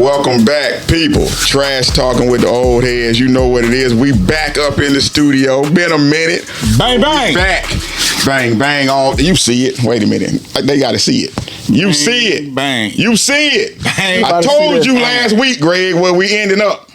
Welcome back, people. Trash talking with the old heads. You know what it is. We back up in the studio. Been a minute. Bang, bang. Back. Bang, bang. All you see it. Wait a minute. They got to see it. You bang, see it. Bang. You see it. Bang. I told you last week, Greg, where we ending up.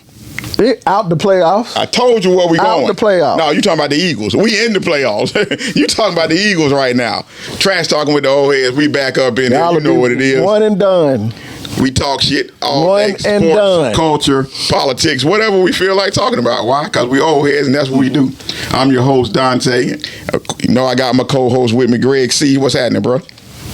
Out the playoffs. I told you where we going. Out the playoffs. No, you talking about the Eagles. We in the playoffs. You talking about the Eagles right now. Trash talking with the old heads. We back up in here. You know what it is. One and done. We talk shit all One day. and Sports, done. culture, politics, whatever we feel like talking about. Why? Because we old heads and that's what we do. I'm your host, Dante. You know I got my co-host with me, Greg C. What's happening, bro?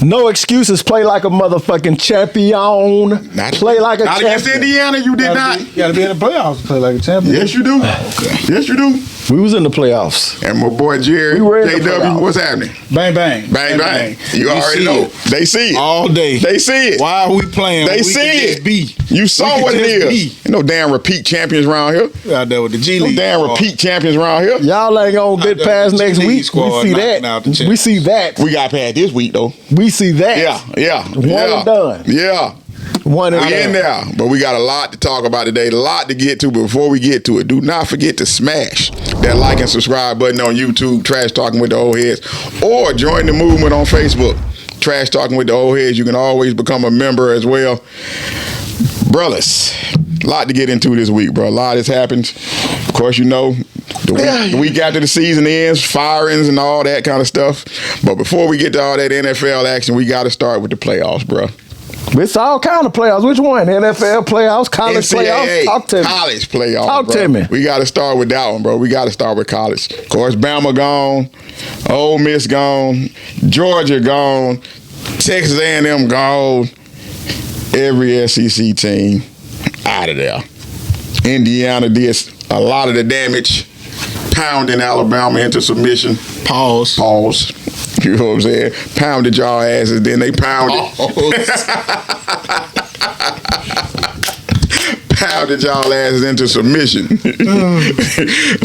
No excuses. Play like a motherfucking champion. Play like a champion. Not against Indiana, you did not. You got to be in the playoffs to play like a champion. Yes, you do. Okay. Yes, you do. We was in the playoffs. And my boy Jerry, JW, what's happening? Bang, bang. Bang, bang. You already know. They see it. All day. They see it. Why are we playing? They see it. You saw what it is. No damn repeat champions around here. We out there with the G League. No damn repeat champions around here. Y'all ain't gonna get past next week. We see that. We see that. We got past this week, though. We see that. Yeah. One and done. Yeah. One and done. We in there, but we got a lot to talk about today, a lot to get to. But before we get to it, do not forget to smash that like and subscribe button on YouTube, Trash Talking with the Old Heads, or join the movement on Facebook, Trash Talking with the Old Heads. You can always become a member as well. Brothers, a lot to get into this week, bro. A lot has happened. Of course, you know, the week after the season ends, firings and all that kind of stuff. But before we get to all that NFL action, we got to start with the playoffs, bro. It's all kind of playoffs. Which one? NFL playoffs, college NCAA, playoffs? Talk to me. College playoffs, Talk bro. to me. We got to start with that one, bro. We got to start with college. Of course, Bama gone, Ole Miss gone, Georgia gone, Texas A&M gone, every SEC team out of there. Indiana did a lot of the damage, pounding Alabama into submission. Pause. You know what I'm saying? Pounded y'all asses, then they pounded. Pounded y'all asses into submission.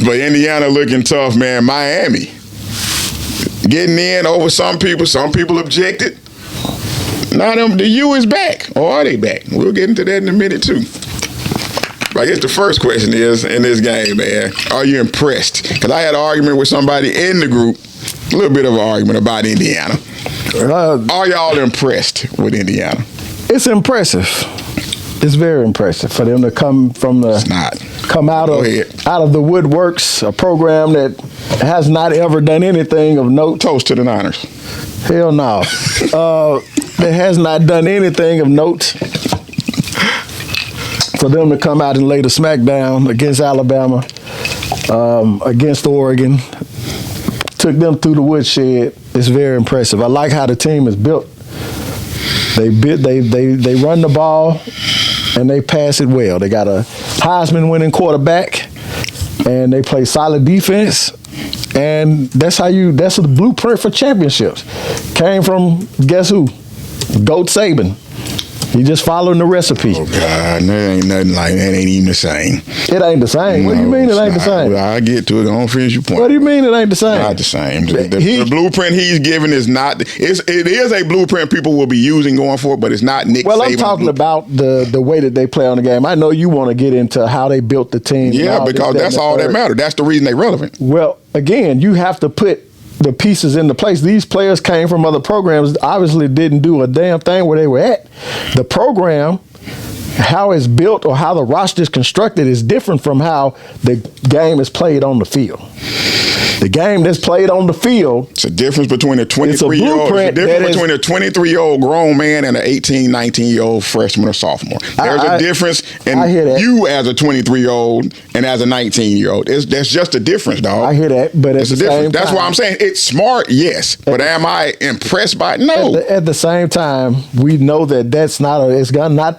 But Indiana looking tough, man. Miami getting in over some people objected. Now the U is back, or are they back? We'll get into that in a minute too. I guess the first question is, in this game, man, are you impressed? Because I had an argument with somebody in the group, a little bit of an argument about Indiana. Are y'all impressed with Indiana? It's impressive. It's very impressive for them to come from the out of the woodworks, a program that has not ever done anything of note. Toast to the Niners. Hell no. That has not done anything of note. For them to come out and lay the smackdown against Alabama, against Oregon, took them through the woodshed. It's very impressive. I like how the team is built. They run the ball and they pass it well. They got a Heisman-winning quarterback and they play solid defense. And that's the blueprint for championships. Came from, guess who? Goat Saban. He just following the recipe. Oh, God, there ain't nothing like that. Ain't even the same. It ain't the same. What do you mean it ain't the same? I'll get to it. Don't finish your point. What do you mean it ain't the same? Not the same. The blueprint he's giving is not. It is a blueprint people will be using going forward, but it's not Nick Saban's I'm talking blueprint. about the way that they play on the game. I know you want to get into how they built the team. Yeah, because that's all that matters. That's the reason they're relevant. Well, again, you have to put the pieces into place. These players came from other programs, obviously didn't do a damn thing where they were at. The program, how it's built or how the roster is constructed is different from how the game is played on the field. The game that's played on the field. It's a difference between a 23-year-old. It's a difference between a 23-year-old grown man and an 18, 19-year-old freshman or sophomore. There's a difference in you as a 23-year-old and as a 19-year-old. That's just a difference, dog. I hear that, but it's a difference. That's why I'm saying it's smart, yes. But am I impressed by it? No. At the same time, we know that it's not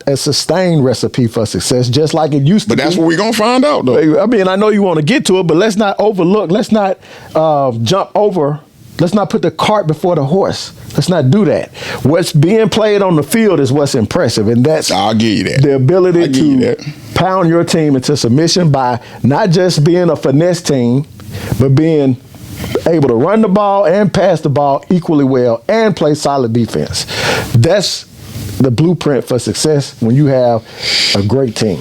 a sustained recipe for success, just like it used to be. But that's what we're going to find out, though. I mean, I know you want to get to it, but let's not overlook. Let's not jump over. Let's not put the cart before the horse. Let's not do that. What's being played on the field is what's impressive, and that's I'll give you that. The ability to pound your team into submission by not just being a finesse team, but being able to run the ball and pass the ball equally well and play solid defense. That's the blueprint for success when you have a great team.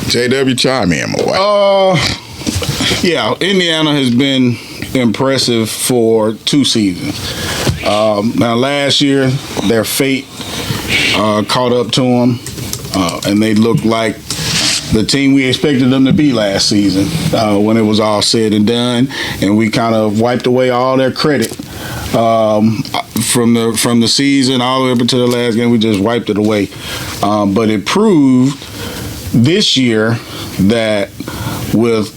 JW, chime in, my boy. Yeah, Indiana has been impressive for 2 seasons. Now, last year, their fate caught up to them, and they looked like the team we expected them to be last season when it was all said and done, and we kind of wiped away all their credit from the season all the way up into the last game. We just wiped it away, but it proved this year that with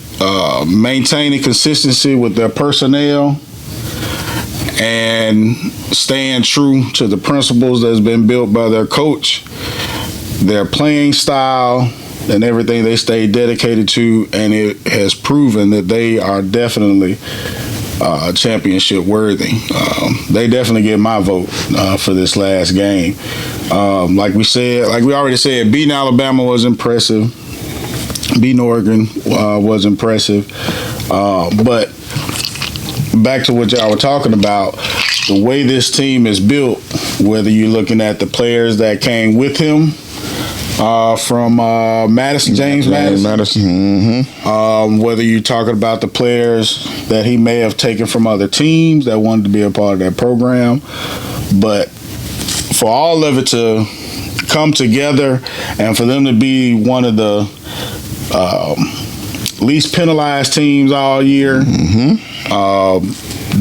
maintaining consistency with their personnel and staying true to the principles that's been built by their coach, their playing style, and everything they stay dedicated to, and it has proven that they are definitely championship worthy. They definitely get my vote for this last game. Like we already said, beating Alabama was impressive. Beating Oregon was impressive. But back to what y'all were talking about, the way this team is built, whether you're looking at the players that came with him, from James Madison. Mm-hmm. Whether you're talking about the players that he may have taken from other teams that wanted to be a part of that program. But for all of it to come together and for them to be one of the least penalized teams all year,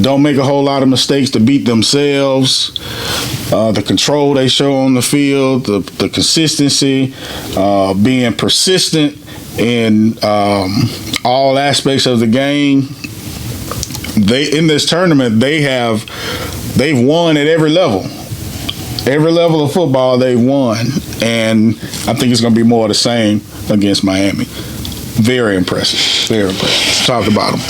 don't make a whole lot of mistakes to beat themselves. The control they show on the field, the consistency, being persistent in all aspects of the game. In this tournament, they've won at every level. Every level of football they've won, and I think it's going to be more of the same against Miami. Very impressive. Very impressive. Talk about them.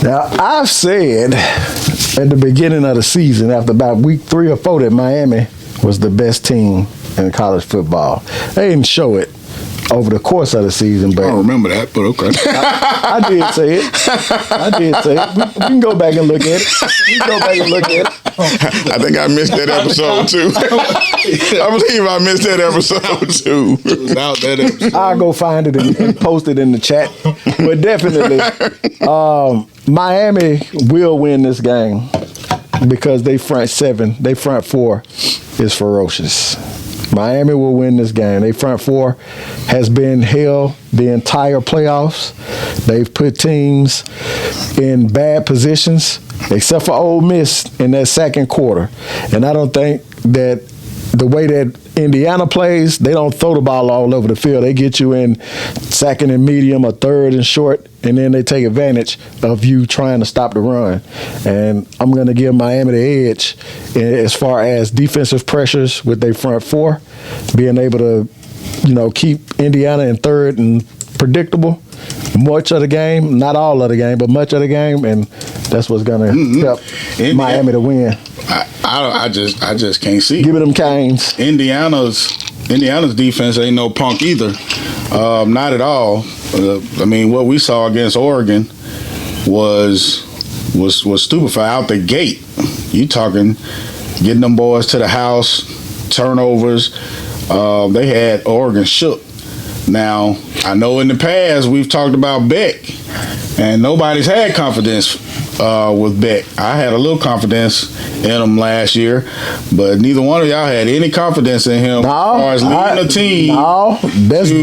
Now, I've said at the beginning of the season, after about week 3 or 4, that Miami was the best team in college football. They didn't show it over the course of the season, but I don't remember that, but okay. I did say it. We can go back and look at it. I think I missed that episode too. I believe I missed that episode too. Without that episode. I'll go find it and post it in the chat. But definitely, Miami will win this game because they front 4 is ferocious. Miami will win this game. Their front 4 has been held the entire playoffs. They've put teams in bad positions, except for Ole Miss in that second quarter. And I don't think that the way that Indiana plays, they don't throw the ball all over the field. They get you in second and medium or third and short, and then they take advantage of you trying to stop the run. And I'm going to give Miami the edge as far as defensive pressures with their front 4, being able to, keep Indiana in third and predictable much of the game, not all of the game, but much of the game, and that's what's going to help Miami to win. I just can't see. Give it them Canes. Indiana's defense ain't no punk either. Not at all. What we saw against Oregon was stupefied out the gate. You talking getting them boys to the house, turnovers. They had Oregon shook. Now, I know in the past we've talked about Beck, and nobody's had confidence with Beck. I had a little confidence in him last year, but neither one of y'all had any confidence in him as far as leading a team. No,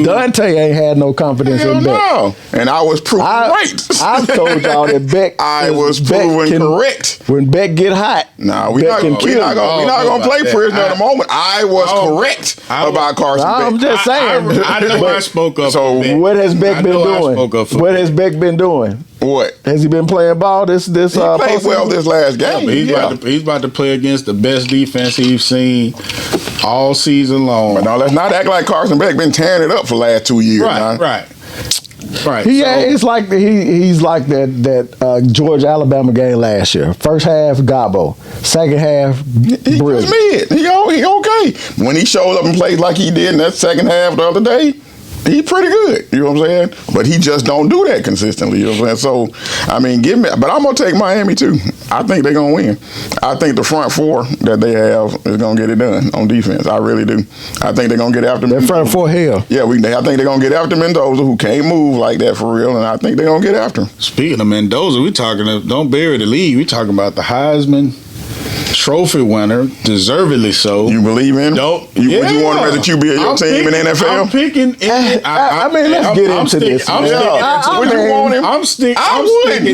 Dante ain't had no confidence in Beck. No, and I was proven right. I've told y'all that Beck. I was proven correct. When Beck get hot, we're not going to play prisoner at the moment. I was correct about Carson Beck. I'm just saying. I know I spoke up. So what has Beck been doing? What has Beck been doing? What? Has he been playing ball this he played well this last game. He's about to play against the best defense he's seen all season long. But no, let's not act like Carson Beck been tearing it up for the last 2 years. Right. It's like he's like that Georgia Alabama game last year. First half Gabo, second half he was mid. He okay. When he showed up and played like he did in that second half the other day, He's pretty good, you know what I'm saying? But he just don't do that consistently, you know what I'm saying? So, I mean, but I'm going to take Miami too. I think they're going to win. I think the front four that they have is going to get it done on defense. I really do. I think they're going to get after That front four hell. Yeah, I think they're going to get after Mendoza, who can't move like that for real, and I think they're going to get after him. Speaking of Mendoza, don't bury the lead. We talking about the Heisman Trophy winner, deservedly so. You believe in him? Would you want him as a QB of your team in the NFL? I'm picking. I mean, let's get into this. Would you want him? I'm sticking. I'm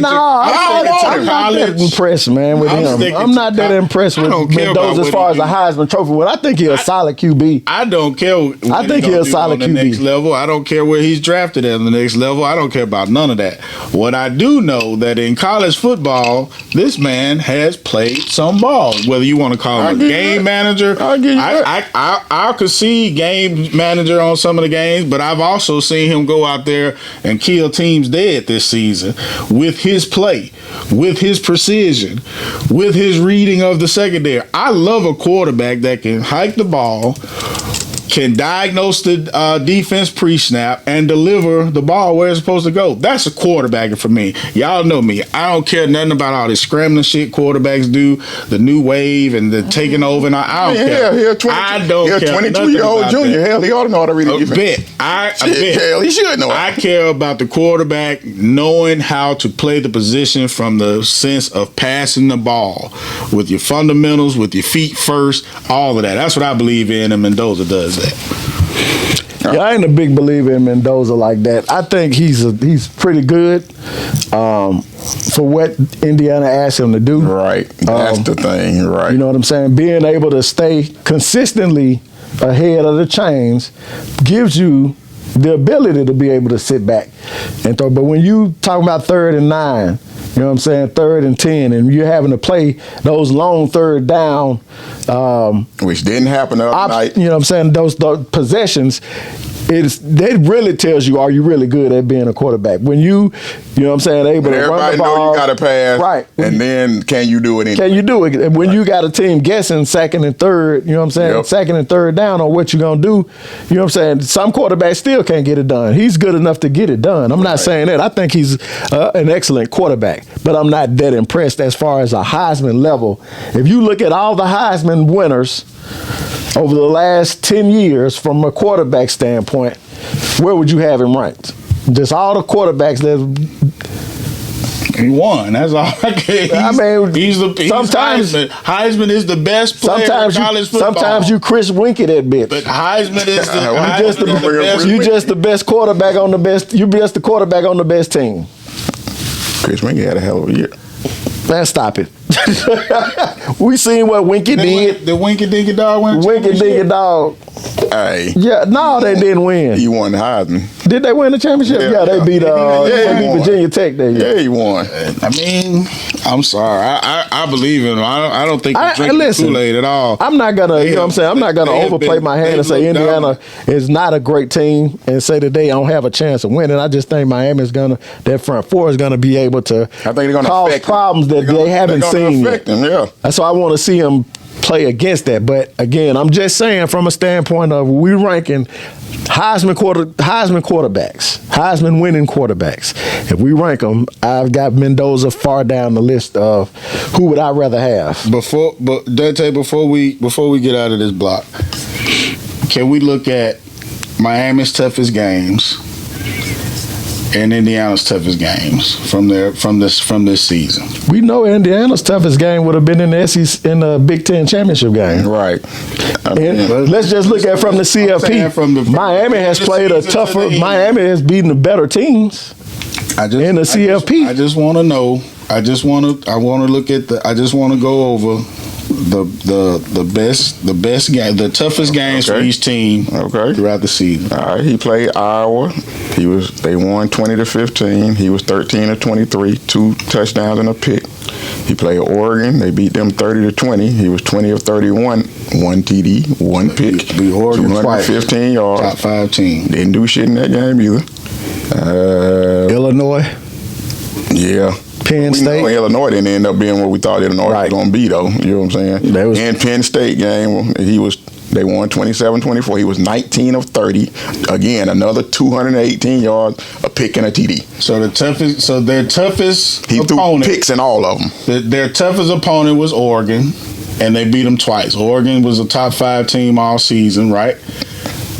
not that impressed, man, with him. I'm not that impressed with Mendoza as far as a Heisman Trophy winner. I think he's a solid QB. I don't care. I think he's a solid QB. Next level. I don't care where he's drafted at the next level. I don't care about none of that. What I do know that in college football, this man has played some ball. Whether you want to call him a game manager, I'll concede game manager on some of the games, but I've also seen him go out there and kill teams dead this season with his play, with his precision, with his reading of the secondary. I love a quarterback that can hike the ball, can diagnose the defense pre-snap, and deliver the ball where it's supposed to go. That's a quarterback for me. Y'all know me. I don't care nothing about all this scrambling shit quarterbacks do, the new wave and the taking over. And I don't care. I don't care. 22-year-old junior. Hell, he ought to know how to read the defense. I bet. Hell, he should know. I care about the quarterback knowing how to play the position from the sense of passing the ball with your fundamentals, with your feet first, all of that. That's what I believe in, and Mendoza does that. Yeah, I ain't a big believer in Mendoza like that. I think he's pretty good for what Indiana asked him to do. Right. That's the thing. Right. You know what I'm saying? Being able to stay consistently ahead of the chains gives you the ability to be able to sit back and throw. But when you talk about 3rd and 9, you know what I'm saying, 3rd and 10, and you're having to play those long third down, which didn't happen the other night. You know what I'm saying? Those possessions, that really tells you, are you really good at being a quarterback? When you know what I'm saying, able to run the ball. Know you got to pass. Right. And then can you do it anyway? Can you do it? And when you got a team guessing 2nd and 3rd, you know what I'm saying, 2nd and 3rd down on what you're going to do, you know what I'm saying, some quarterbacks still can't get it done. He's good enough to get it done. I'm not saying that. I think he's an excellent quarterback, but I'm not that impressed as far as a Heisman level. If you look at all the Heisman winners over the last 10 years from a quarterback standpoint, where would you have him ranked? Just all the quarterbacks that he won. That's all I can. He's Heisman is the best player in college football. Sometimes you Chris Winky that bitch. But Heisman is you just the best quarterback on the best. You just the quarterback on the best team. Chris Winky had a hell of a year. Man, stop it. We seen what Winky did. The Winky Dinky Dog win. Winky Dinky Dog. Hey. Yeah, no, they didn't win. He won the Heisman. Did they win the championship? Yeah, they beat Virginia Tech that year. Yeah, he won. I mean, I'm sorry. I believe in him. I don't think he's drinking Kool-Aid at all. I'm not gonna, you know what I'm saying? I'm not gonna overplay my hand and say Indiana is not a great team and say that they don't have a chance of winning. I just think Miami's that front four is gonna be able to cause problems that they haven't seen yet. That's why I want to see them play against that. But again, I'm just saying from a standpoint of we ranking Heisman quarterbacks, Heisman winning quarterbacks. If we rank them, I've got Mendoza far down the list of who would I rather have. Dante, before we get out of this block, can we look at Miami's toughest games and Indiana's toughest games from this season? We know Indiana's toughest game would have been in the SEC, in the Big Ten championship game. Right. Let's just look at from the CFP. Miami has played a tougher. Miami has beaten the better teams in the CFP. I just want to know. I want to go over the best game, the toughest games for each team throughout the season. All right, he played Iowa. They won 20-15. He was 13 of 23, 2 touchdowns and a pick. He played Oregon. They beat them 30-20. He was 20 of 31, 1 TD, 1 pick, 215 yards. Top 5 team. Didn't do shit in that game either. Illinois. Yeah. Penn State. Illinois didn't end up being what we thought Illinois was going to be, though. You know what I'm saying? In Penn State game, he was They won 27-24. He was 19 of 30. Again, another 218 yards, a pick and a TD. So their toughest He opponent, threw picks in all of them. their toughest opponent was Oregon, and they beat them twice. Oregon was a top 5 team all season, right?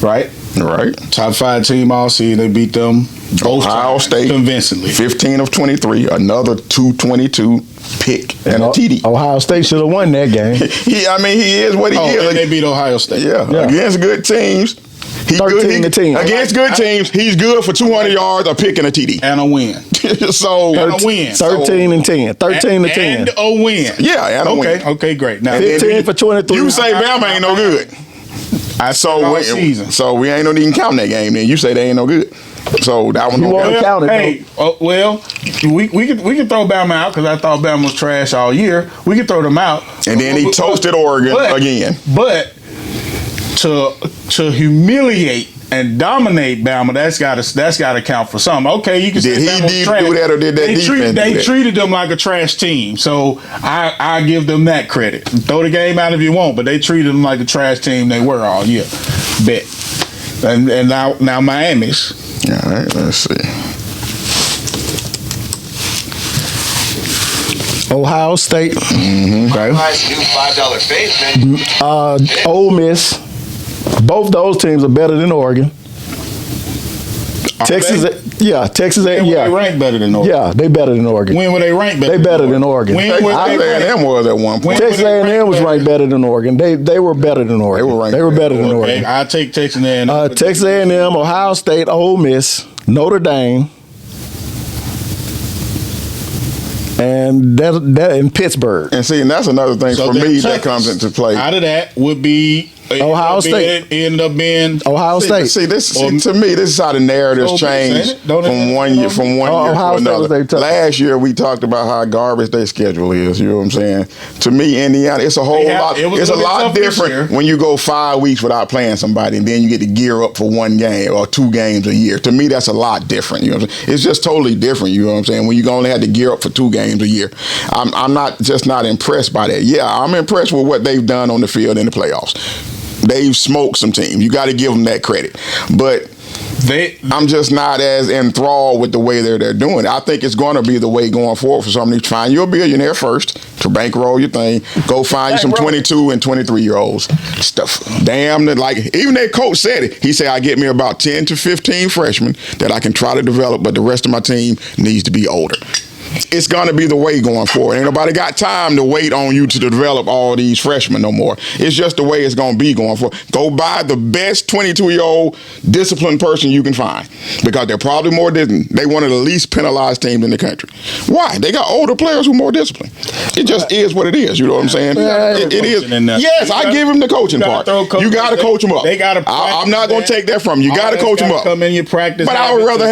Right. Top 5 team all season. They beat them both Ohio times State convincingly. 15 of 23, another 222 pick and a TD. Ohio State should have won that game. He is what he is. And they beat Ohio State. Yeah, against good teams. 13-10. Against good teams, he's good for 200 yards, a pick and a TD. And a win. So And a win. 13-10. 13-10. And a win. Yeah, and a win. Okay, great. Now, 15 for 23. You say Bama ain't no good. Season. So we ain't no even counting that game. Then you say they ain't no good. So that one You don't won't count. count it. Hey, we can throw Bama out because I thought Bama was trash all year. We can throw them out. And then he toasted Oregon again. But to humiliate and dominate Bama, that's got to count for something. Okay, you can Did say he Bama was trash. do that or did that defense do They that? treated them like a trash team, so I give them that credit. Throw the game out if you want, but they treated them like a trash team they were all year. Bet. And now Miami's. All right, let's see. Ohio State. Okay. Nice new $5 face, man. Ole Miss. Both those teams are better than Oregon. Texas, Texas, When were they ranked better than Oregon? yeah, they better than Oregon. When were they ranked better? They better than Oregon. When Texas were they ranked? A&M was at one point. Texas A&M was ranked better than Oregon. They were better than Oregon. They were ranked better than Okay, Oregon. I take Texas A&M. Texas A&M, Ohio State, Ole Miss, Notre Dame, and that in Pittsburgh. And see, and that's another thing So for their me that toughest comes into play. Out of that would be Ohio State. Ended up being Ohio State. See, to me, this is how the narratives Ole Miss, change ain't it? Don't it- from one year Ohio to State was their another. toughest. Last year, we talked about how garbage their schedule is. You know what I'm saying? To me, Indiana, it's a whole lot. it was It's a a little lot tough this different year. when you go 5 weeks without playing somebody, and then you get to gear up for one game or 2 games a year. To me, that's a lot different. You know what I'm saying? It's just totally different. You know what I'm saying? When you only had to gear up for 2 games a year, I'm not impressed by that. Yeah, I'm impressed with what they've done on the field in the playoffs. They've smoked some teams. You got to give them that credit. But I'm just not as enthralled with the way they're doing it. I think it's going to be the way going forward for some of these. Find you a billionaire first to bankroll your thing. Go find you some 22 and 23-year-olds. Stuff. Damn, like even their coach said it. He said, I get me about 10 to 15 freshmen that I can try to develop, but the rest of my team needs to be older. It's going to be the way going forward. Ain't nobody got time to wait on you to develop all these freshmen no more. It's just the way it's going to be going forward. Go buy the best 22-year-old disciplined person you can find because they're probably more disciplined. They one of the least penalized teams in the country. Why? They got older players who are more disciplined. It just is what it is. You know what I'm saying? It is. Yes, I give him the coaching part. You got to coach them up. They got to. I'm not going to take that from you. You got to coach them up. Come in your practice. But I would rather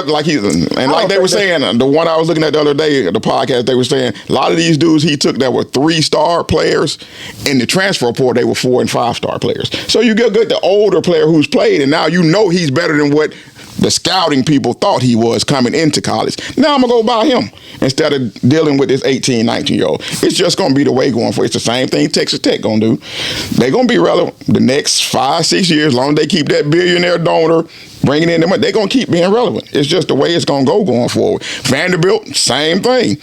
like they were saying, the one I was looking at the other day, the podcast, they were saying a lot of these dudes he took that were 3-star players in the transfer report, they were 4- and 5-star players. So you get the older player who's played, and now you know he's better than what the scouting people thought he was coming into college. Now I'm going to go buy him instead of dealing with this 18, 19-year-old. It's just going to be the way going forward. It's the same thing Texas Tech going to do. They're going to be relevant the next 5-6 years, as long as they keep that billionaire donor bringing in the money. They're going to keep being relevant. It's just the way it's going to go going forward. Vanderbilt, same thing.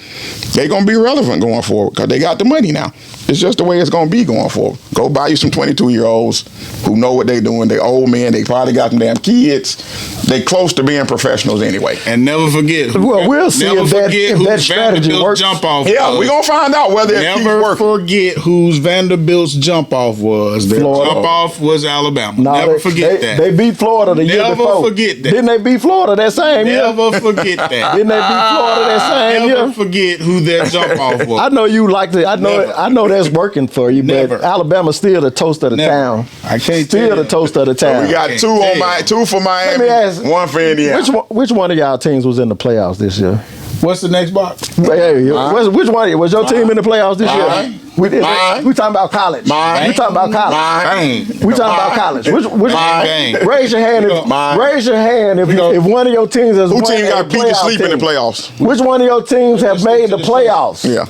They're going to be relevant going forward because they got the money now. It's just the way it's going to be going forward. Go buy you some 22-year-olds who know what they're doing. They old men. They probably got some damn kids. They close to being professionals anyway. And never forget. We'll see if that strategy works. Jump off. Yeah, we're going to find out whether it keeps Never working. forget whose Vanderbilt's jump off was. Their Florida. jump off was Alabama. No, Never forget that. They beat Florida the year before. Never forget that. Didn't they beat Florida that same year? Never forget that. Didn't they beat Florida that same year? Never forget who their jump off was. I know you like to. I know that's working for you, Never. but Alabama's still the toast of the Never. town. I can't Still tell the you. toast of the town. We got two for Miami, Let me ask, 1 for Indiana. Which one of y'all teams was in the playoffs this year? What's the next box? Which one was your team in the playoffs this year? We talking about college. We talking about college. We talking about college. Which raise your hand if one of your teams has Who team got beat to sleep in the playoffs? Which one of your teams have made the playoffs? Yeah,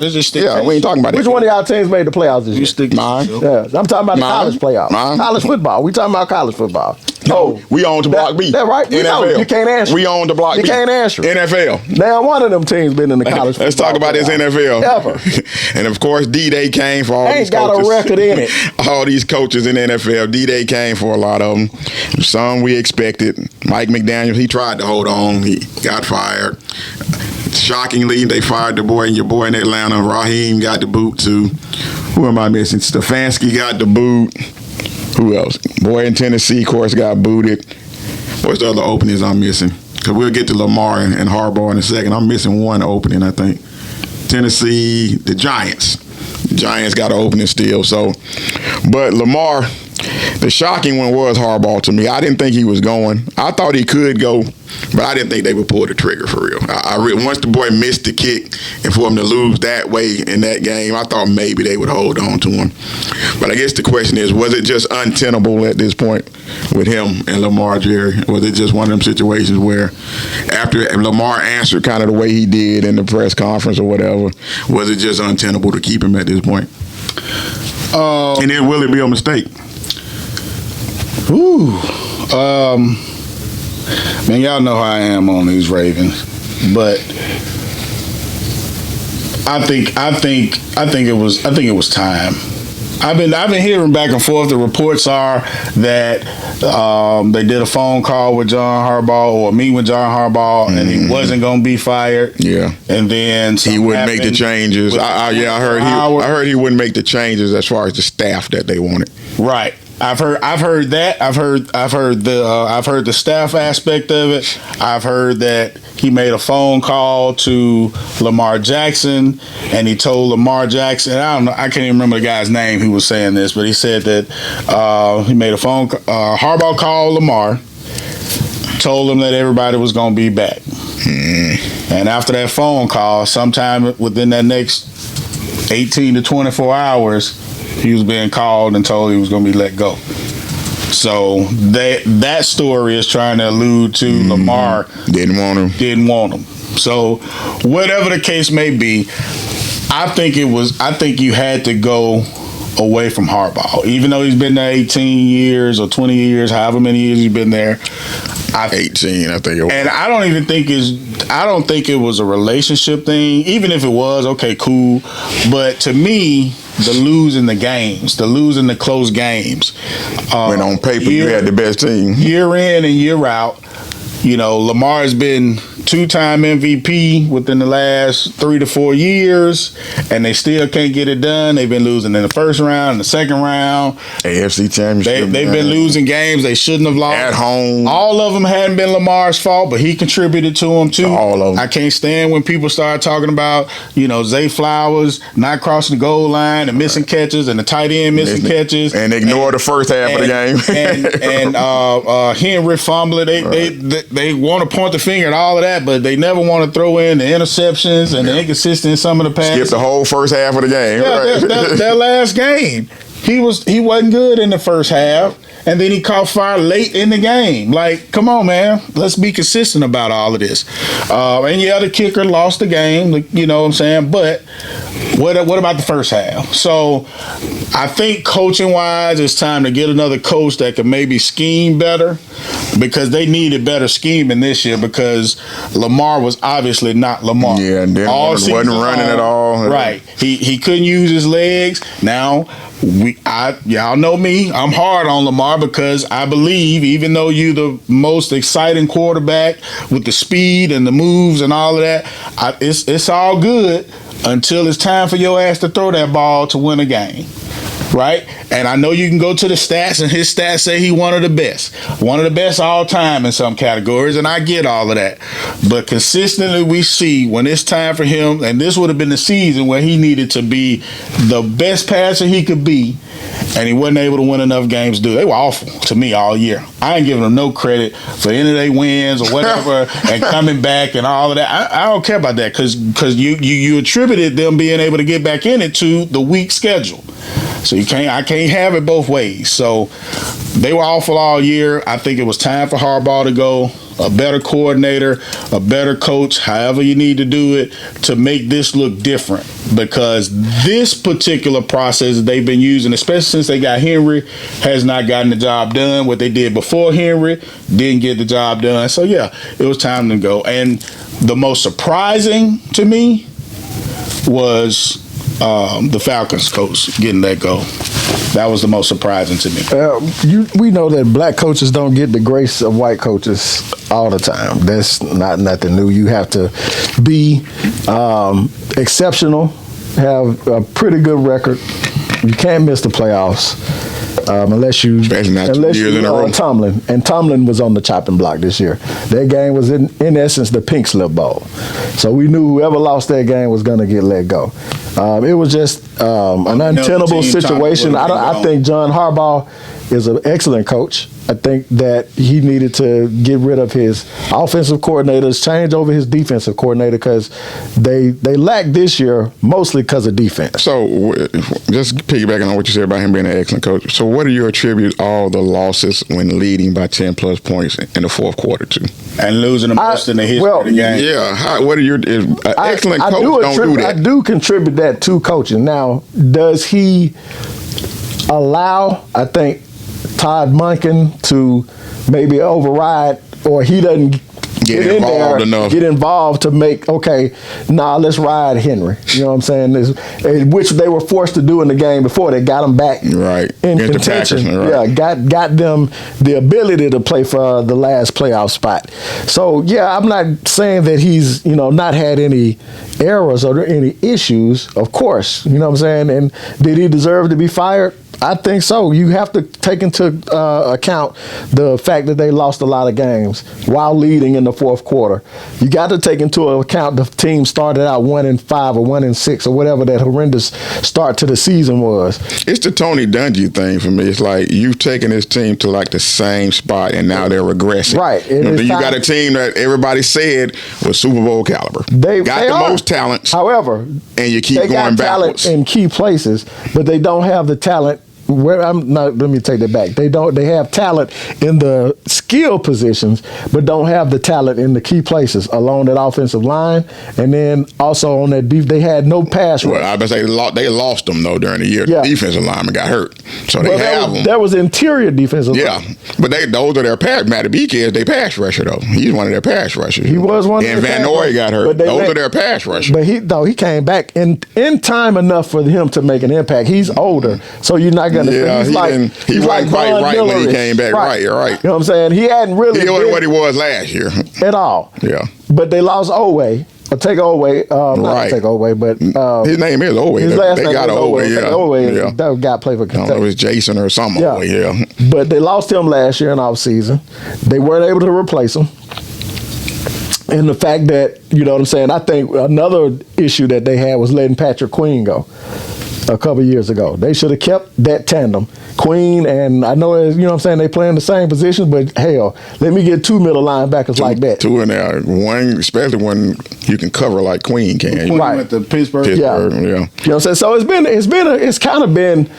we ain't talking about that. Which one of y'all teams made the playoffs this year? Mine. Yeah, I'm talking about the college playoffs. College football. We talking about college football. No, we own to Block B. That right? NFL. You can't answer. We own to Block B. You can't answer. NFL. Now one of them teams been in the college. Let's talk about this NFL. Ever. And of course, D-Day came for all these coaches. Ain't got a record in it. All these coaches in the NFL. D-Day came for a lot of them. Some we expected. Mike McDaniel, he tried to hold on. He got fired. Shockingly, they fired your boy in Atlanta. Raheem got the boot too. Who am I missing? Stefanski got the boot. Who else? Boy in Tennessee, of course, got booted. What's the other openings I'm missing? Because we'll get to Lamar and Harbaugh in a second. I'm missing one opening, I think. Tennessee, the Giants. The Giants got an opening still. But Lamar, the shocking one was Harbaugh to me. I didn't think he was going. I thought he could go, but I didn't think they would pull the trigger for real. Once the boy missed the kick and for him to lose that way in that game, I thought maybe they would hold on to him. But I guess the question is, was it just untenable at this point with him and Lamar, Jerry? Was it just one of them situations where after Lamar answered kind of the way he did in the press conference or whatever, was it just untenable to keep him at this point? And then will it be a mistake? Man, y'all know how I am on these Ravens, but I think it was time. I've been hearing back and forth. The reports are that they did a phone call with John Harbaugh or meet with John Harbaugh, and he wasn't going to be fired. Yeah, and then he wouldn't make the changes. I heard he wouldn't make the changes as far as the staff that they wanted. Right. I've heard that. I've heard the staff aspect of it. I've heard that he made a phone call to Lamar Jackson, and he told Lamar Jackson, I don't know, I can't even remember the guy's name who was saying this, but he said that he made a phone. Harbaugh called Lamar, told him that everybody was going to be back, and after that phone call, sometime within that next 18 to 24 hours. He was being called and told he was going to be let go. So that story is trying to allude to Lamar didn't want him. So whatever the case may be, I think you had to go away from Harbaugh, even though he's been there 18 years or 20 years, however many years he's been there. 18, I think it was. And I don't think it was a relationship thing. Even if it was, okay, cool. But to me, the losing the close games. When on paper you had the best team. Year in and year out. You know, Lamar has been two-time MVP within the last 3 to 4 years, and they still can't get it done. They've been losing in the first round, in the second round. AFC Championship. They've been losing games they shouldn't have lost. At home. All of them hadn't been Lamar's fault, but he contributed to them too. All of them. I can't stand when people start talking about, Zay Flowers not crossing the goal line and missing catches and the tight end missing catches. And ignore the first half of the and game. Henry fumbling. They want to point the finger at all of that, but they never want to throw in the interceptions and the inconsistency in some of the passes. Skip the whole first half of the game. Yeah, that last game, he wasn't good in the first half, and then he caught fire late in the game. Like, come on, man, let's be consistent about all of this. And the kicker lost the game. You know what I'm saying? But what about the first half? So I think coaching wise, it's time to get another coach that can maybe scheme better, because they needed better scheming this year, because Lamar was obviously not Lamar. Yeah, and then wasn't running at all. Right. He couldn't use his legs. Now, y'all know me, I'm hard on Lamar, because I believe, even though you're the most exciting quarterback with the speed and the moves and all of that, it's all good until it's time for your ass to throw that ball to win a game. right? And I know you can go to the stats, and his stats say he one of the best all time in some categories, and I get all of that. But consistently we see when it's time for him, and this would have been the season where he needed to be the best passer he could be, and he wasn't able to win enough games to do it. They were awful to me all year. I ain't giving them no credit for any of their wins or whatever and coming back and all of that. I don't care about that because you attributed them being able to get back in it to the weak schedule. So I can't have it both ways. So they were awful all year. I think it was time for Harbaugh to go. A better coordinator, a better coach, however you need to do it to make this look different. Because this particular process that they've been using, especially since they got Henry, has not gotten the job done. What they did before Henry didn't get the job done. So, yeah, it was time to go. And the most surprising to me was the Falcons coach getting let go. That was the most surprising to me. We know that black coaches don't get the grace of white coaches all the time. That's not nothing new. You have to be exceptional, have a pretty good record. You can't miss the playoffs unless you Tomlin. And Tomlin was on the chopping block this year. That game was in essence the pink slip bowl. So we knew whoever lost that game was going to get let go. It was just an untenable situation. I think John Harbaugh is an excellent coach. I think that he needed to get rid of his offensive coordinators, change over his defensive coordinator because they lacked this year mostly because of defense. So just piggybacking on what you said about him being an excellent coach. So what do you attribute all the losses when leading by 10 plus points in the fourth quarter to? And losing the most in the history of the game. Yeah. What are your excellent coach don't do that? I do contribute that to coaching. Now, does he allow, I think, Todd Monken to maybe override, or he doesn't get involved to make, let's ride Henry. You know what I'm saying? Which they were forced to do in the game before. They got him back in contention. Right. Yeah, got them the ability to play for the last playoff spot. So, yeah, I'm not saying that he's, not had any errors or any issues, of course. You know what I'm saying? And did he deserve to be fired? I think so. You have to take into account the fact that they lost a lot of games while leading in the fourth quarter. You got to take into account the team started out 1-5 or 1-6 or whatever that horrendous start to the season was. It's the Tony Dungy thing for me. It's like you've taken this team to like the same spot and now they're regressing. Right. You got a team that everybody said was Super Bowl caliber. They got the most talents. However, and you keep they going got backwards talent in key places, but they don't have the talent. Let me take that back. They have talent in the skill positions, but don't have the talent in the key places along that offensive line, and then also on that they had no pass rush. Well, I would say they lost them though during the year. Yeah. The defensive lineman got hurt, so they have them. That was interior defensive. Yeah, but those are their pass. Matty Beak is their pass rusher though. He's one of their pass rushers. He was one. And Van Noy got hurt. Those are their pass rushers. But he came back in time enough for him to make an impact. He's older, so you're not going to. Yeah, he wasn't quite right when he came back. Right. You know what I'm saying? He hadn't really been what he was last year. At all. Yeah. But they lost Oweh. Not take Oweh, but his name is Oweh. His last name got is Oweh. Yeah. Oweh, that guy played for Kentucky. I don't know if it's Jason or something. Yeah. But they lost him last year in offseason. They weren't able to replace him. And the fact that, you know what I'm saying, I think another issue that they had was letting Patrick Queen go a couple years ago. They should have kept that tandem. Queen and I know, you know what I'm saying, they play in the same position, but hell, let me get two middle linebackers like that. Two in there. One, especially when you can cover like Queen can. Queen went to Pittsburgh. Yeah. You know what I'm saying? So it's kind of been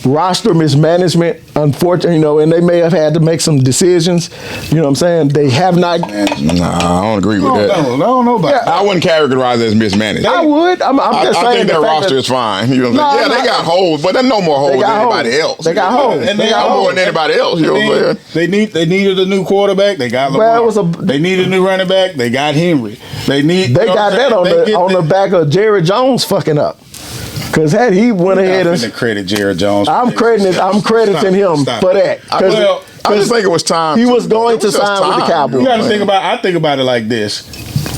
roster mismanagement, unfortunately, and they may have had to make some decisions. You know what I'm saying? They have not. Nah, I don't agree with that. I don't know about that. I wouldn't characterize it as mismanagement. I would. I'm just saying. I think their roster is fine. You know what I'm saying? They got holes, but there's no more holes than anybody else. They got holes. And they got more than anybody else. You know what I'm saying? They needed a new quarterback. They got Lamar. They needed a new running back. They got Henry. They got that on the back of Jerry Jones fucking up. Because had he went ahead and credit Jerry Jones, I'm crediting him for that. I just think it was time. He was going to sign with the Cowboys. You got to think about. I think about it like this.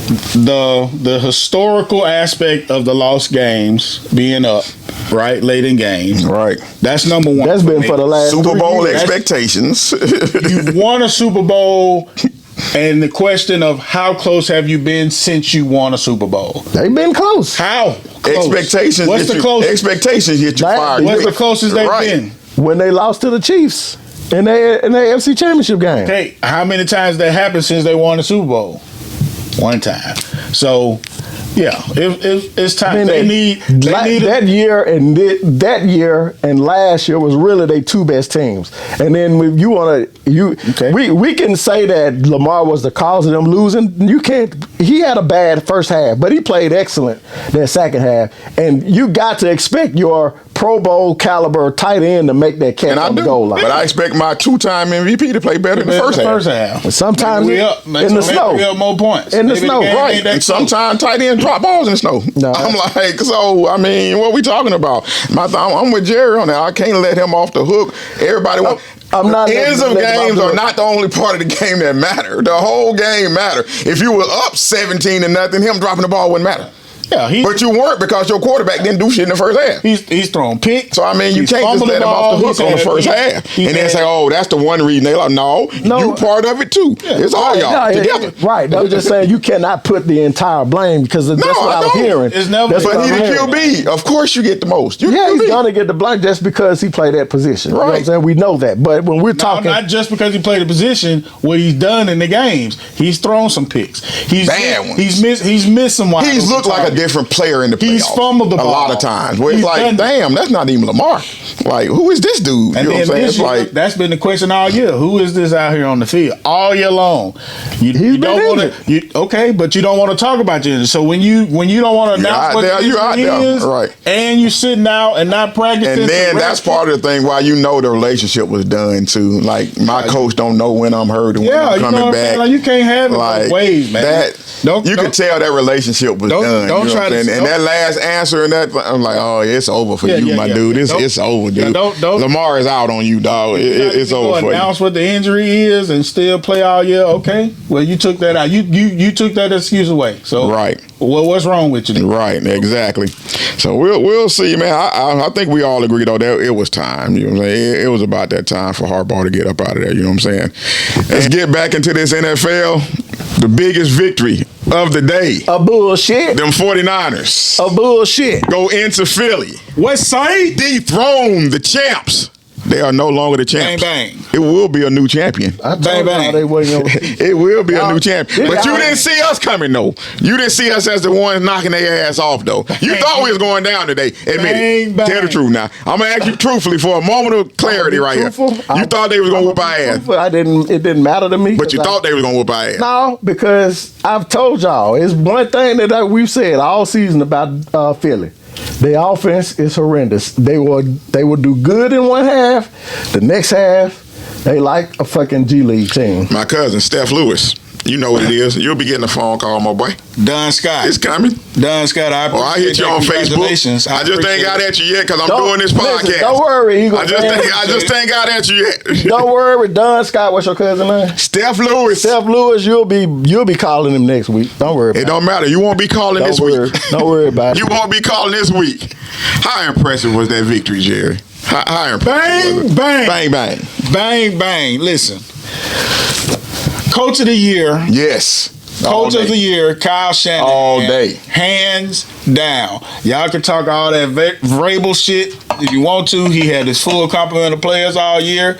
the historical aspect of the lost games being up, right, late in games. Right. That's number one. That's been for the last Super 3 Bowl years. expectations. You've won a Super Bowl, and the question of how close have you been since you won a Super Bowl? They've been close. How close? Expectations. What's the closest? Expectations get you That- fired. What's the closest they've Right. been? When they lost to the Chiefs in their AFC Championship game. Okay, how many times that happened since they won the Super Bowl? One time. So, yeah, it's time. I mean, They need that year and that year and last year was really their 2 best teams. And then if you want to, Okay. we can say that Lamar was the cause of them losing. You can't. He had a bad first half, but he played excellent that second half. And you got to expect your Pro Bowl caliber tight end to make that catch And I on the do. goal line. But I expect my 2-time MVP to play better in the first half. And sometimes Maybe we in the snow. we up more points. In the Maybe snow, game right. ain't that And close. sometimes tight ends drop balls in the snow. No. I'm like, so, I mean, what we talking about? I'm with Jerry on that. I can't let him off the hook. Everybody wants. I'm not Ends of letting him off games the are hook. not the only part of the game that matter. The whole game matter. If you were up 17-0, him dropping the ball wouldn't matter. Yeah, But you weren't because your quarterback didn't do shit in the first half. he's throwing picks. So, I mean, you He's can't just fumbled let the him off the ball. hook on the first half. And then say, oh, that's the one reason. They like, no, you part of it too. It's all y'all together. Right. I was just saying you cannot put the entire blame because that's what I I was don't. hearing. It's never- That's what But he I'm the hearing. QB. Of course you get the most. You Yeah, the he's QB. gonna get the blame just because he played that position. You know what I'm Right. saying? We know that. But when we're talking, Not just because he played a position, what he's done in the games. He's thrown some picks. He's Bad ones. He's missed some wide He's open looked like a targets. different player in the playoffs. He's fumbled the a ball. lot of times. Where it's He's like, done- damn, that's not even Lamar. Like, who is this dude? And You know what I'm then saying? this It's year, like, that's been the question all year. Who is this out here on the field all year long? You been don't want injured. to. Okay, but you don't want to talk about your injury. So when you don't want to You're announce out what there, the you're out injury there. is, Right. and you sitting out and not practicing, and then to that's rest part of the thing why you know the relationship was done too. Like, my coach don't know when I'm hurt and when Yeah, I'm you know coming what I'm back. saying? Like, you can't have it both ways, man. That, you can tell that relationship was don't- done. don't you know try what I'm to- saying? And that last answer and that, I'm like, oh, it's over for you, my dude. It's over, dude. Don't- Lamar is out on you, dog. It's over for you. Announce what the injury is and still play all year. Okay, well you took that out. You took that excuse away. So Right. Well, what's wrong with you? Then? Right, exactly. So we'll see, man. I think we all agree though that it was time. You know what I'm saying? It was about that time for Harbaugh to get up out of there. You know what I'm saying? Let's get back into this NFL. The biggest victory of the day. a bullshit. Them 49ers A bullshit. go into Philly, What side? dethrone the champs. They are no longer the champs. Bang, bang. It will be a new champion. I told Bang, y'all bang. they wasn't gonna. It will be a Y'all- new champion. But you didn't see us coming, though. You didn't see us as the ones knocking their ass off, though. You thought we was going down today. Admit Bang, it. bang. Tell the truth now. I'm going to ask you truthfully for a moment of clarity right Truthful? here. You thought they was going to whoop our ass. I didn't. It didn't matter to me. But you 'cause thought they was going to whoop our ass. No, because I've told y'all, it's one thing that we've said all season about Philly. Their offense is horrendous. They will do good in one half. The next half, they like a fucking G League team. My cousin, Steph Lewis. You know what it is. You'll be getting a phone call, my boy. Don Scott. It's coming. Don Scott. Or I hit you on Facebook. Congratulations. I just ain't got at you yet because I'm Don't- doing this listen, podcast. don't worry, he gonna I just ain't got at you yet. Don't worry with Don Scott. What's your cousin name? Steph Lewis. Steph Lewis. You'll be calling him next week. Don't worry. It About don't matter. You won't be calling Don't this worry. week. Don't worry about it. You won't be calling this week. How impressive was that victory, Jerry? How impressive was it? Bang, Bang, bang. bang, bang. Listen, Coach of the Year. Yes. All Coach of day. the Year, Kyle Shanahan. All day. Hands down. Y'all can talk all that Vrabel shit if you want to. He had his full complement of players all year.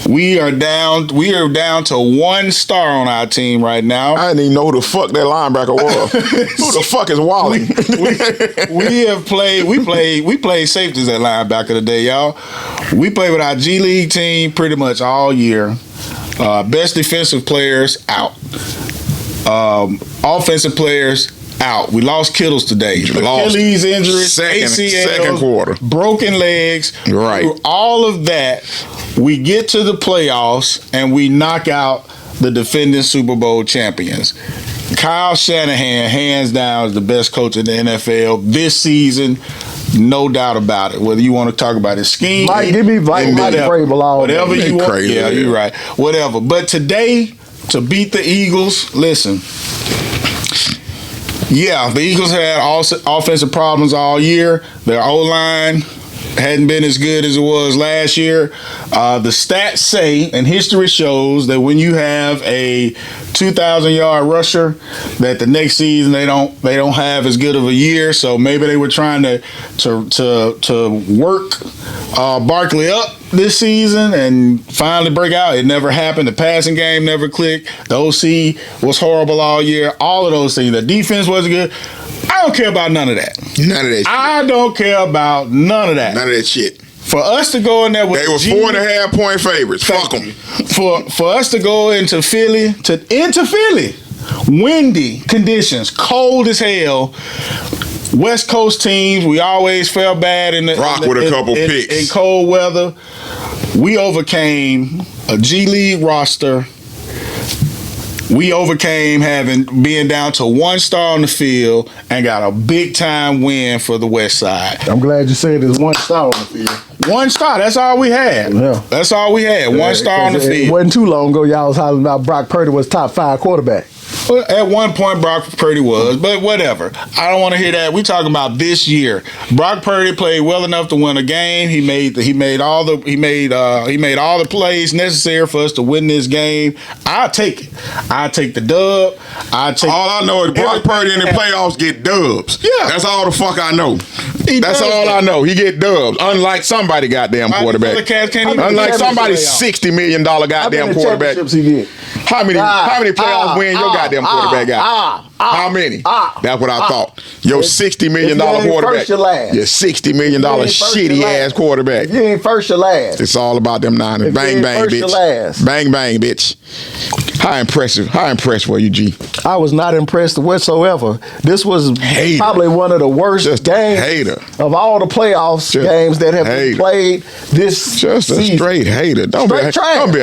We are down to 1 star on our team right now. I didn't even know who the fuck that linebacker was. Who the fuck is Wally? We played safeties at linebacker today, y'all. We played with our G League team pretty much all year. Best defensive players out. Offensive players out. We lost Kittles today. Lost. Achilles injuries, Second ACLs, quarter. broken legs. Right. Through all of that, we get to the playoffs and we knock out the defending Super Bowl champions. Kyle Shanahan, hands down, is the best coach in the NFL this season. No doubt about it. Whether you want to talk about his scheme, Mike, give me Mike Vrabel all whatever day. you want. Crazy, yeah, you're right. Whatever. But today, to beat the Eagles, listen. Yeah, the Eagles had offensive problems all year. Their O-line hadn't been as good as it was last year. The stats say, and history shows, that when you have a 2,000-yard rusher, that the next season they don't have as good of a year. So maybe they were trying to work Barkley up this season and finally break out. It never happened. The passing game never clicked. The OC was horrible all year. All of those things. The defense wasn't good. I don't care about none of that. None of that shit. I don't care about none of that. None of that shit. For us to go in there with they were 4.5-point favorites. Fuck them. For us to go into Philly, windy conditions, cold as hell. West Coast teams, we always felt bad in in cold weather. We overcame a G League roster. We overcame being down to one star on the field and got a big time win for the West Side. I'm glad you said there's one star on the field. One star, that's all we had. Yeah. That's all we had. One star on the field. It wasn't too long ago y'all was hollering about Brock Purdy was top 5 quarterback. Well, at one point, Brock Purdy was, but whatever. I don't want to hear that. We talking about this year. Brock Purdy played well enough to win a game. He made all the plays necessary for us to win this game. I'll take it. I'll take the dub. All I know is Brock Purdy in the playoffs get dubs. Yeah, that's all the fuck I know. That's all I know. He get dubs. Unlike somebody goddamn quarterback. Unlike somebody's $60 million goddamn quarterback. He get? How many playoffs win your goddamn quarterback got? How many? That's what I thought. Your $60 million quarterback. Your $60 million shitty ass quarterback. If you ain't first, your last. It's all about them Niners. Bang bang, bitch. Bang bang, bitch. How impressed were you, G? I was not impressed whatsoever. This was probably one of the worst games of all the playoffs games that have been played this season. A straight hater. Don't be a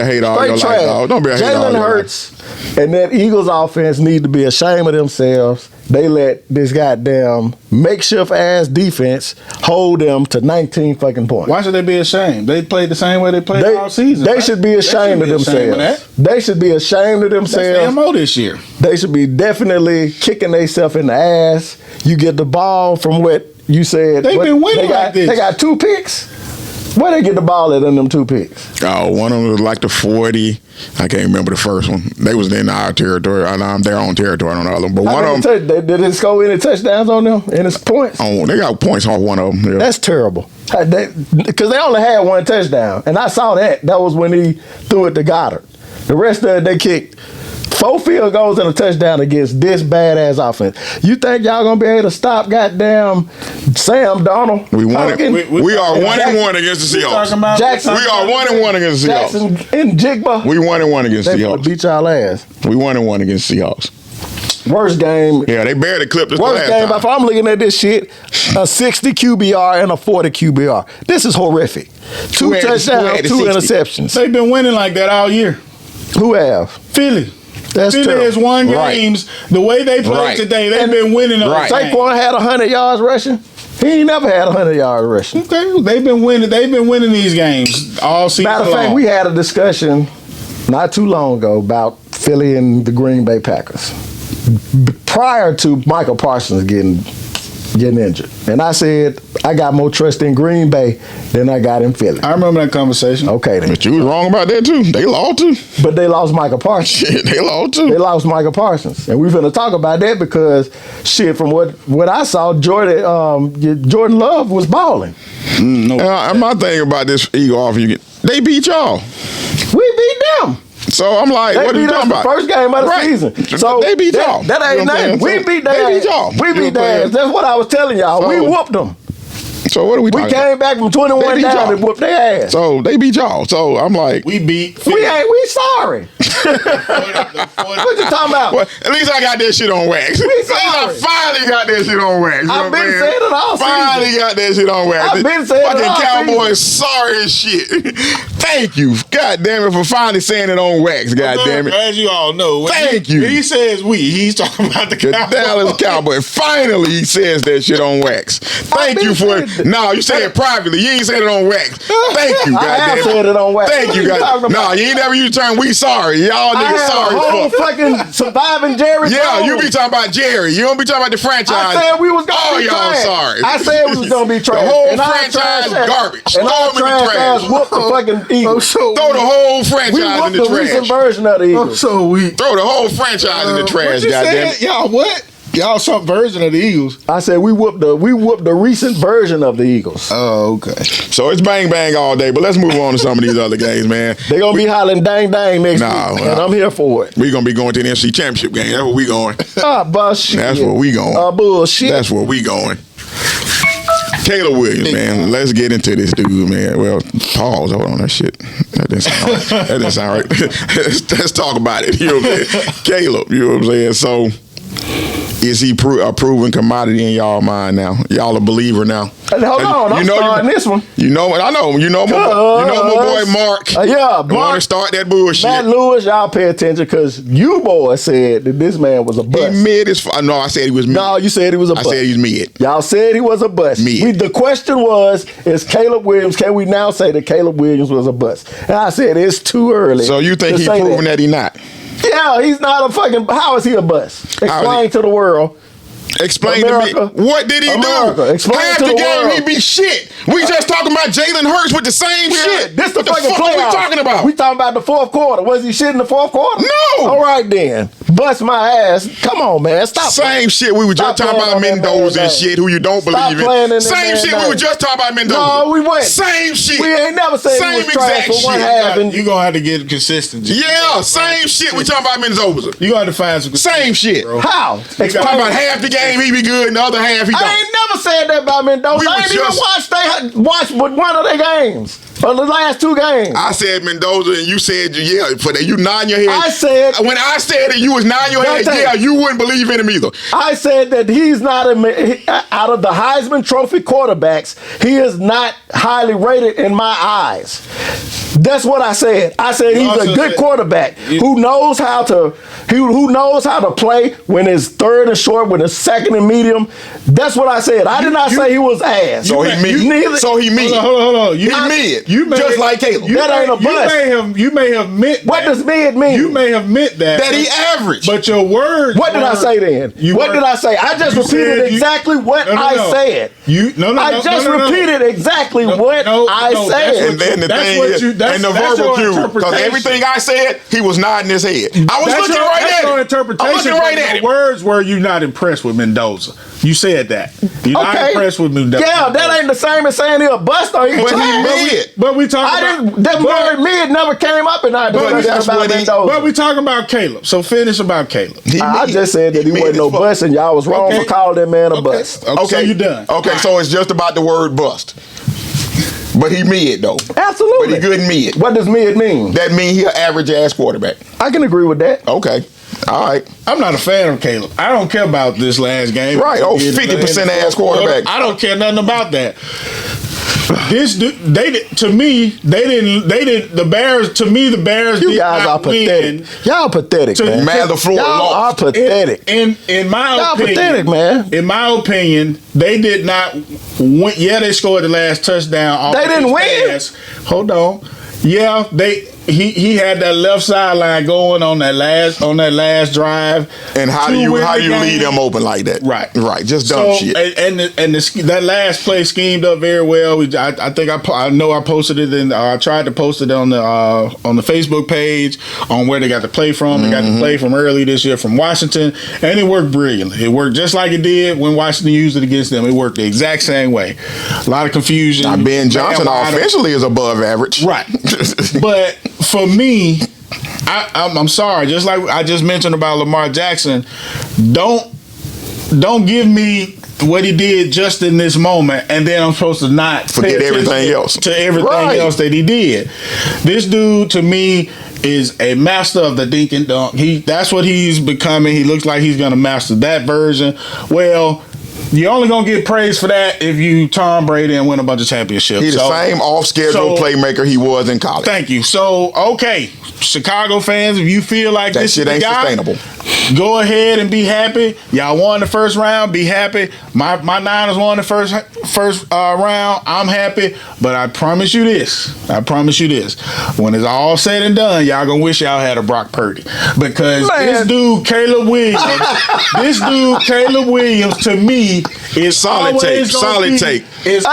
hater all your life, dog. Don't be a hater all your life. Jalen Hurts and that Eagles offense need to be ashamed of themselves. They let this goddamn makeshift ass defense hold them to 19 fucking points. Why should they be ashamed? They played the same way they played all season. They should be ashamed of themselves. They should be ashamed of themselves. That's the MO this year. They should be definitely kicking themselves in the ass. You get the ball from what you said. They've been winning like this. They got 2 picks. Where they get the ball at in them 2 picks? Oh, one of them was like the 40. I can't remember the first one. They was in our territory. Their own territory on the other one. But one of them. Did they score any touchdowns on them? Any points? Oh, they got points off one of them. Yeah. That's terrible. Because they only had 1 touchdown. And I saw that. That was when he threw it to Goddard. The rest of it, they kicked 4 field goals and a touchdown against this badass offense. You think y'all gonna be able to stop goddamn Sam Darnold? We won it. We are 1-1 against the Seahawks. Jackson. We are 1-1 against the Seahawks. Jackson and Jigba. We 1-1 against the Seahawks. They beat y'all ass. We 1-1 against the Seahawks. Worst game. Yeah, they barely clipped us the last game. time. If I'm looking at this shit, a 60 QBR and a 40 QBR. This is horrific. 2 touchdowns, 2 interceptions. They've been winning like that all year. Who have? Philly. That's Philly has won games the way they played today. They've been winning. Saquon had 100 yards rushing. He ain't never had 100 yards rushing. Okay, they've been winning. They've been winning these games all season long. Matter of fact, we had a discussion not too long ago about Philly and the Green Bay Packers prior to Michael Parsons getting injured. And I said, I got more trust in Green Bay than I got in Philly. I remember that conversation. Okay, then. But you was wrong about that, too. They lost, too. But they lost Michael Parsons. Shit, they lost, too. They lost Michael Parsons. And we're going to talk about that because, shit, from what I saw, Jordan Love was balling. My thing about this Eagle offense, they beat y'all. We beat them. So I'm like, what are you talking about? First game of the season. So they beat y'all. That ain't nothing. We beat their ass. They beat y'all. We beat their ass. That's what I was telling y'all. We whooped them. So what are we talking about? We came back from 21 down and whooped their ass. So they beat y'all. So I'm like, we sorry. What you talking about? Well, at least I got that shit on wax. At least I finally got that shit on wax. I've been saying it all season. Finally got that shit on wax. I've been saying it all Cowboys sorry as shit. Thank you. God damn it for finally saying it on wax. God damn it. As you all know. Thank you. He says he's talking about the Cowboys. Dallas Cowboys. Finally he says that shit on wax. Thank you for it. No, you said it privately. You ain't said it on wax. Thank you, I have goddamn. said it on wax. Thank you, guys. No, you ain't never used the term "we sorry." Y'all I niggas had sorry a whole for. fucking surviving Jerry. Yeah, Jones. you be talking about Jerry. You don't be talking about the franchise. I said we was gonna be y'all trash. sorry. I said we was gonna be trash. The whole And our franchise trash- garbage. And Throw our 'em in the trash trash. ass whooped the fucking Eagles. Throw the whole franchise We in whooped the the recent trash. version of the Eagles. So we. Throw the whole franchise in the trash, What you goddamn. said? Y'all what? Y'all some version of the Eagles. I said we whooped the recent version of the Eagles. Oh, okay. So it's bang bang all day, but let's move on to some of these other games, man. They gonna be hollering dang dang next Nah, week, nah. and I'm here for it. We're gonna be going to the NFC Championship game. That's where we going. Bullshit. That's where we going. Bullshit. That's where we going. Caleb Williams, man. Let's get into this dude, man. Well, pause. Hold on, that shit. That didn't sound right. That didn't sound right. Let's talk about it. You know what I'm saying? Caleb, you know what I'm saying? So, is he a proven commodity in y'all mind now? Y'all a believer now? Hold on, I'm starting this one. You know, I know. You know my boy Mark. Yeah, Want to Mark. start that bullshit. Matt Lewis, y'all pay attention because you boys said that this man was a bust. He mid as no, I said he was mid. No, you said he was a I bust. said he's mid. Y'all said he was a bust. Mid. The question was, is Caleb Williams, can we now say that Caleb Williams was a bust? And I said, it's too early. So you think to he's say proven that he not? Yeah, he's not a fucking, how is he a bust? Explain to the world. Explain America. to me, what did he America. do? Explain Half to the the game world. he be shit. We just talking about Jalen Hurts with the same shit. This the What fucking fuck are we playoffs. talking about? We talking about the fourth quarter. Was he shit in the fourth quarter? No. All right then. Bust my ass. Come on, man. Stop. Same shit we were just Stop talking playing about on that Mendoza and man's shit who you don't Stop believe playing in in. that Same man's shit we name. were just talking about Mendoza. No, we weren't. Same shit. We ain't never said Same he was trash exact for one shit. half. And You gonna have to get consistency. Yeah, same shit we talking about Mendoza. You gonna have to find some. Same shit. Bro. how? We talking about half the game he be good and the other half he I don't. ain't never said that about Mendoza. We I was ain't even just- watched with one of their games. Or the last two games. I said Mendoza and you said yeah for that. You nod your head. I said- when I said it, you was nodding your head. Dante. Yeah, you wouldn't believe in him either. I said that he's not out of the Heisman Trophy quarterbacks. He is not highly rated in my eyes. That's what I said. I said he's a also good said- quarterback who knows how to play when it's third and short, when it's second and medium. That's what I said. I did not say he was ass. So he mid. neither- So he mid. Hold on. He mid. Just like Caleb. That ain't a bust. You may have meant. What does mid mean? You may have meant that. That he average. But your words. What did I say then? What did I say? I just repeated exactly what I said. I just repeated exactly what I said. And then the thing is, and the verbal cue, because everything I said, he was nodding his head. I was looking right that's at your it. interpretation. I'm looking right at Your it. words were you not impressed with Mendoza. You said that. You're not impressed with Mendoza. Yeah, that ain't the same as saying he a bust or he But he trash. mid. But we talking about. That word mid never came up in our But discussion that's about what he- Mendoza. But we talking about Caleb. So finish about Caleb. I just said that he wasn't no bust, and y'all was wrong for calling that man a bust. Okay, so you done. Okay, so it's just about the word bust. But he mid though. Absolutely. But he good mid. What does mid mean? That mean he an average ass quarterback. I can agree with that. Okay. All right. I'm not a fan of Caleb. I don't care about this last game. Right. Oh, 50% ass quarterback. I don't care nothing about that. This to me they didn't the Bears the Bears You did guys not are pathetic. win. Y'all pathetic, man. Man, the floor Y'all are lost. pathetic. In my Y'all opinion, pathetic, man. In my opinion, they did not win. Yeah, they scored the last touchdown. Off They didn't his win? pass. Hold on. Yeah, he had that left sideline going on that last drive. And how do you lead them open like that? Right. Just dumb shit. That last play schemed up very well. I think I know I posted it and I tried to post it on the Facebook page on where they got the play from. They got the play from early this year from Washington, and it worked brilliantly. It worked just like it did when Washington used it against them. It worked the exact same way. A lot of confusion. Now, Ben Johnson offensively is above average. Right. But for me, I'm sorry. Just like I just mentioned about Lamar Jackson, don't give me what he did just in this moment, and then I'm supposed to not forget pay attention everything else to everything else that he did. This dude, to me, is a master of the dink and dunk. That's what he's becoming. He looks like he's going to master that version. Well, you're only going to get praise for that if you Tom Brady and win a bunch of championships. He's the same off-schedule playmaker he was in college. Thank you. So, okay, Chicago fans, if you feel like that this shit is the ain't guy, sustainable. Go ahead and be happy. Y'all won the first round. Be happy. My Niners won the first round. I'm happy. But I promise you this. When it's all said and done, y'all gonna wish y'all had a Brock Purdy, because this dude Caleb Williams, to me is solid take. Solid take. Did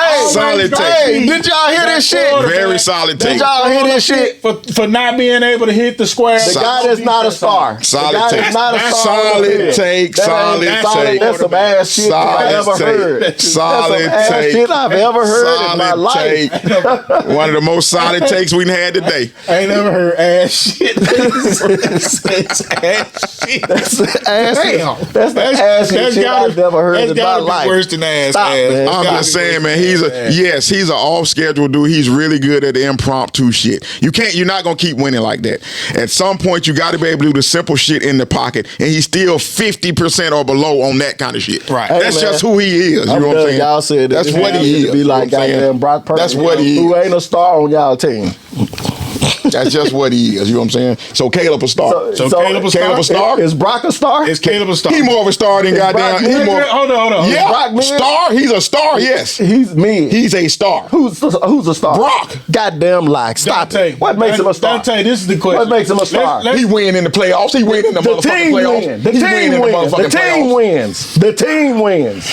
y'all hear this shit? Very solid take. Did y'all hear this shit? For not being able to hit the square. The guy that's not a star. Solid take. Solid take. That's some ass shit I've ever heard. Solid take. Shit I've ever heard in my life. One of the most solid takes we had today. I ain't never heard ass shit. That's the ass shit I've never heard in my life. Worse than ass. I'm just saying, man. He's an off-schedule dude. He's really good at the impromptu shit. You're not gonna keep winning like that. At some point, you got to be able to do the simple shit in the pocket, and he's still 50% or below on that kind of shit. Right. That's just who he is. You know what I'm saying? Y'all said that's what he is. Be like goddamn Brock Purdy. That's what he is. Who ain't a star on y'all team. That's just what he is. You know what I'm saying? So Caleb a star. So Caleb a star? Is Brock a star? Is Caleb a star? He more of a star than goddamn. Hold on. Yeah, Brock star. He's a star. Yes, he's me. He's a star. Who's a star? Brock. Goddamn lie. Stop Dante, it. What makes him a star? Dante, this is the question. What makes him a star? He win in the playoffs. He win in the motherfucking playoffs. The team wins. The team wins. The team wins.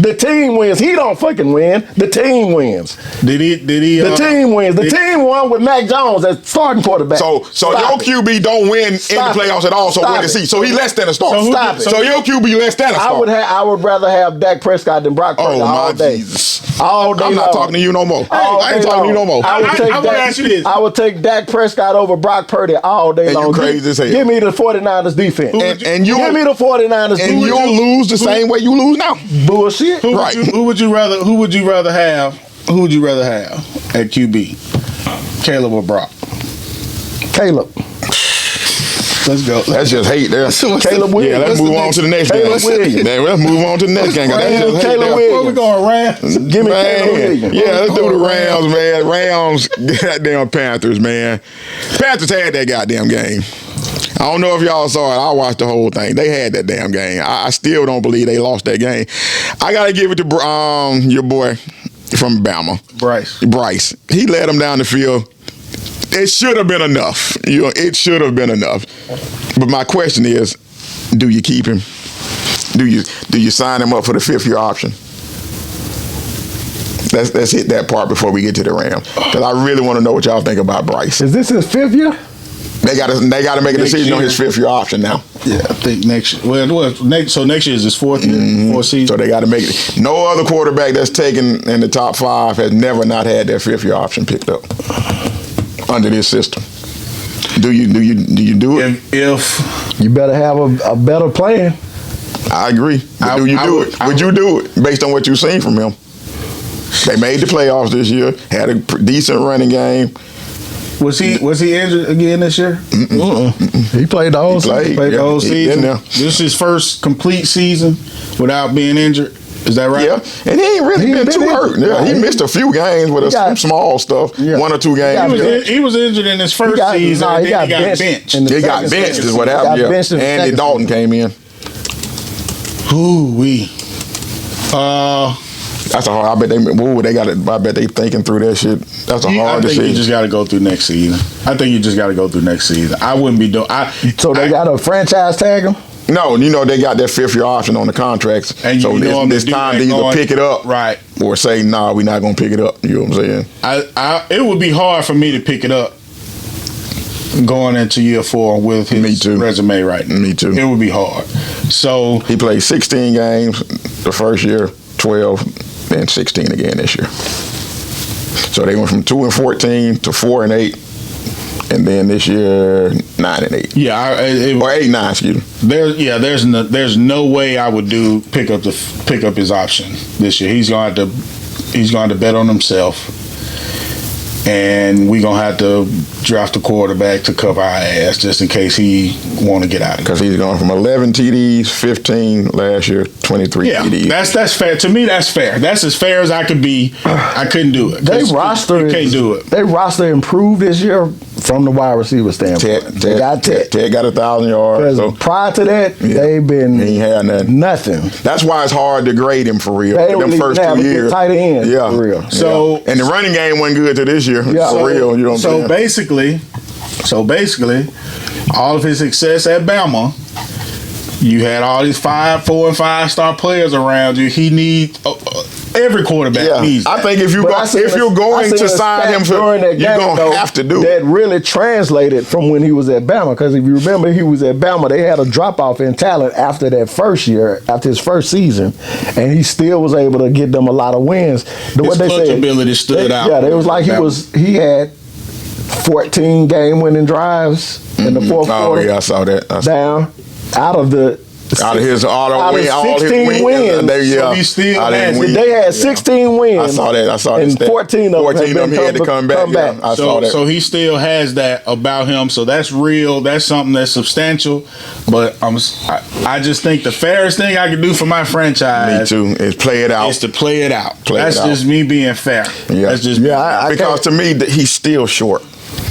The team wins. He don't fucking win. The team wins. Did he? The team wins. The team won with Mac Jones as starting quarterback. So your QB don't win in the playoffs at all. So what is he? So he less than a star. Stop it. So your QB less than a star. I would rather have Dak Prescott than Brock Purdy all day. Jesus. All day I'm not long. talking to you no more. I ain't talking to you no more. I want to ask you this. I would take Dak Prescott over Brock Purdy all day long. You crazy as hell. Give me the 49ers defense. And you give me the 49ers and you'll lose the same way you lose now. Bullshit. Who would you rather have at QB? Caleb or Brock? Caleb. Let's go. That's just hate there. Caleb Williams. Yeah, let's move on to the next game. Let's move on to the next game. Caleb Williams. Where we going, Rams? Give me Caleb Williams. Yeah, let's do the Rams, man. Rams, goddamn Panthers, man. Panthers had that goddamn game. I don't know if y'all saw it. I watched the whole thing. They had that damn game. I still don't believe they lost that game. I got to give it to your boy from Bama. Bryce. He led them down the field. It should have been enough. It should have been enough. But my question is, do you keep him? Do you sign him up for the 5th-year option? Let's hit that part before we get to the Rams, because I really want to know what y'all think about Bryce. Is this his 5th year? They got to make a decision on his 5th-year option now. Yeah, I think next year. So next year is his 4th year, 4th season. So they got to make it. No other quarterback that's taken in the top 5 has never not had their 5th-year option picked up under this system. Do you do it? If you better have a better plan. I agree. But do you do it? Would you do it based on what you've seen from him? They made the playoffs this year. Had a decent running game. Was he injured again this year? He played the whole season. The whole season. This is his first complete season without being injured. Is that right? Yeah, and he ain't really been too hurt. Yeah, he missed a few games with some small stuff, 1 or 2 games. He was injured in his first season, and then he got benched. He got benched is what happened. Yeah. Andy Dalton came in. Ooh-wee. That's a hard. I bet they thinking through that shit. That's a hard decision. I think you just got to go through next season. I wouldn't be doing. So they got to franchise tag him. No, they got that 5th-year option on the contracts. And so it's time to either pick it up, right, or say, nah, we're not gonna pick it up. You know what I'm saying? It would be hard for me to pick it up going into year 4 with his resume right now. Me too. It would be hard. So he played 16 games the first year, 12, then 16 again this year. So they went from 2-14 to 4-8. And then this year, 9-8. Yeah, or 8-9. Excuse me. There's no way I would pick up his option this year. He's going to bet on himself. and we're going to have to draft a quarterback to cover our ass just in case he want to get out of it. Because he's gone from 11 TDs, 15 last year, 23 TDs. That's fair. To me, that's fair. That's as fair as I could be. I couldn't do it. They roster you can't do it. They roster improved this year from the wide receiver standpoint. Ted got 1,000 yards. So prior to that, they've been he had nothing. That's why it's hard to grade him for real. They don't Them even first have 2 a years. tight end for real. So and the running game wasn't good to this year. Yeah. For real, you know what I'm saying? So basically, all of his success at Bama, you had all these 4 and 5 star players around you. He needs every quarterback needs that. I think if you're going to sign him for, you're going to have to do it. That really translated from when he was at Bama, because if you remember, he was at Bama. They had a drop off in talent after that first year, after his first season, and he still was able to get them a lot of wins. His coachability stood out. Yeah, it was like he had 14 game-winning drives in the fourth quarter. Oh yeah, I saw that. Out of his 16 wins. So he still has it. They had 16 wins. I saw that. And 14 of them had to come back. Yeah, I saw that. So he still has that about him. So that's real. That's something that's substantial. But I just think the fairest thing I can do for my franchise, me too, is play it out. Is to play it out. That's just me being fair. Yeah. That's just because to me he's still short.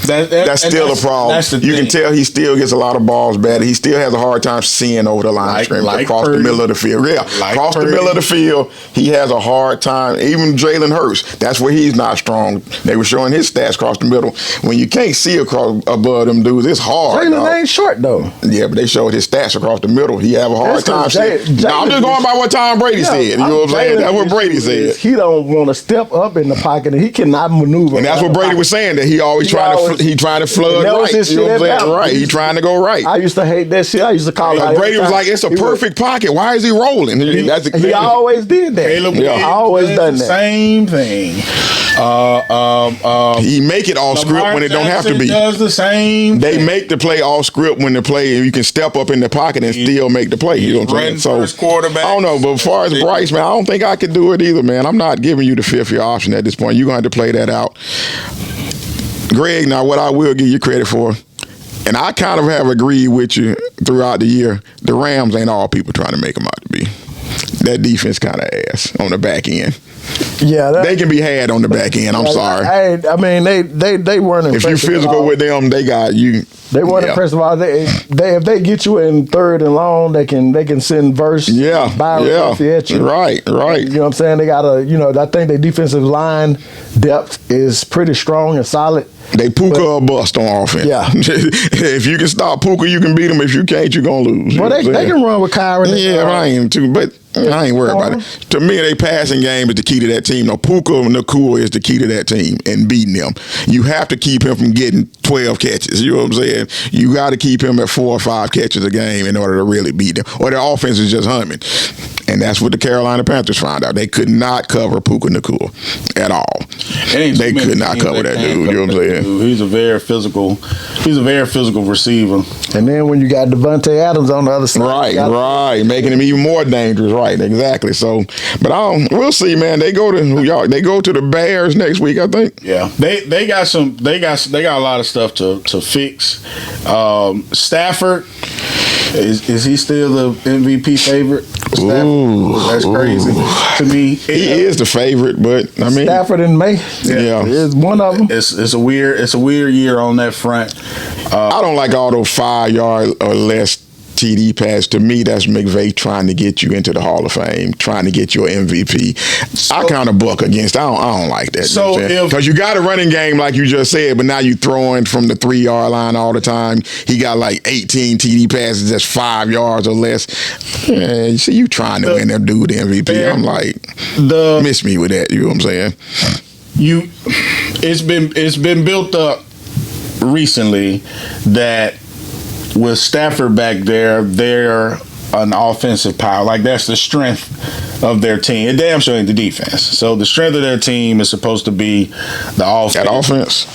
That's still a problem. You can tell he still gets a lot of balls batted. He still has a hard time seeing over the line across the middle of the field. Yeah, across the middle of the field, he has a hard time. Even Jalen Hurts, that's where he's not strong. They were showing his stats across the middle. When you can't see above them dudes, it's hard. Jalen ain't short though. Yeah, but they showed his stats across the middle. He have a hard time. I'm just going by what Tom Brady said. You know what I'm saying? That's what Brady said. He don't want to step up in the pocket, and he cannot maneuver. And that's what Brady was saying, that he always trying to flood right. You know what I'm saying? Right. He trying to go right. I used to hate that shit. I used to call it. Brady was like, it's a perfect pocket. Why is he rolling? He always did that. I always done that. Same thing. He make it off script when it don't have to be. Does the same. They make the play off script when the play, you can step up in the pocket and still make the play. You know what I'm saying? So quarterback. I don't know, but as far as Bryce, man, I don't think I could do it either, man. I'm not giving you the fifth year option at this point. You're going to have to play that out. Greg, now what I will give you credit for, and I kind of have agreed with you throughout the year, the Rams ain't all people trying to make them out to be. That defense kind of ass on the back end. Yeah, they can be had on the back end. I'm sorry. I mean, they weren't impressed. If you're physical with them, they got you. They weren't impressed about they if they get you in third and long, they can send verse. At you. Right. You know what I'm saying? They got I think their defensive line depth is pretty strong and solid. They Puka or bust on offense. Yeah. If you can stop Puka, you can beat them. If you can't, you're going to lose. Well, they can run with Kyron. Yeah, I am too. But I ain't worried about it. To me, their passing game is the key to that team. No, Puka Nacua is the key to that team and beating them. You have to keep him from getting 12 catches. You know what I'm saying? You got to keep him at 4 or 5 catches a game in order to really beat them. Or their offense is just humming. And that's what the Carolina Panthers found out. They could not cover Puka Nacua at all. They could not cover that dude. You know what I'm saying? He's a very physical receiver. And then when you got Devontae Adams on the other side, right, making him even more dangerous. Right, exactly. So, but we'll see, man. They go to New York. They go to the Bears next week, I think. Yeah, they got a lot of stuff to fix. Stafford. Is he still the MVP favorite? Ooh, that's crazy to me. He is the favorite, but I mean Stafford in May. Yeah, is one of them. It's a weird year on that front. I don't like all those 5-yard or less TD pass. To me, that's McVay trying to get you into the Hall of Fame, trying to get your MVP. So, I kind of buck against. I don't like that. So because you got a running game like you just said, but now you throwing from the 3-yard line all the time. He got like 18 TD passes that's 5 yards or less. Yeah, you see, you trying to win that dude the MVP. I'm like, miss me with that. You know what I'm saying? It's been built up recently that with Stafford back there, they're an offensive power. Like, that's the strength of their team. It damn sure ain't the defense. So the strength of their team is supposed to be the offense. That offense.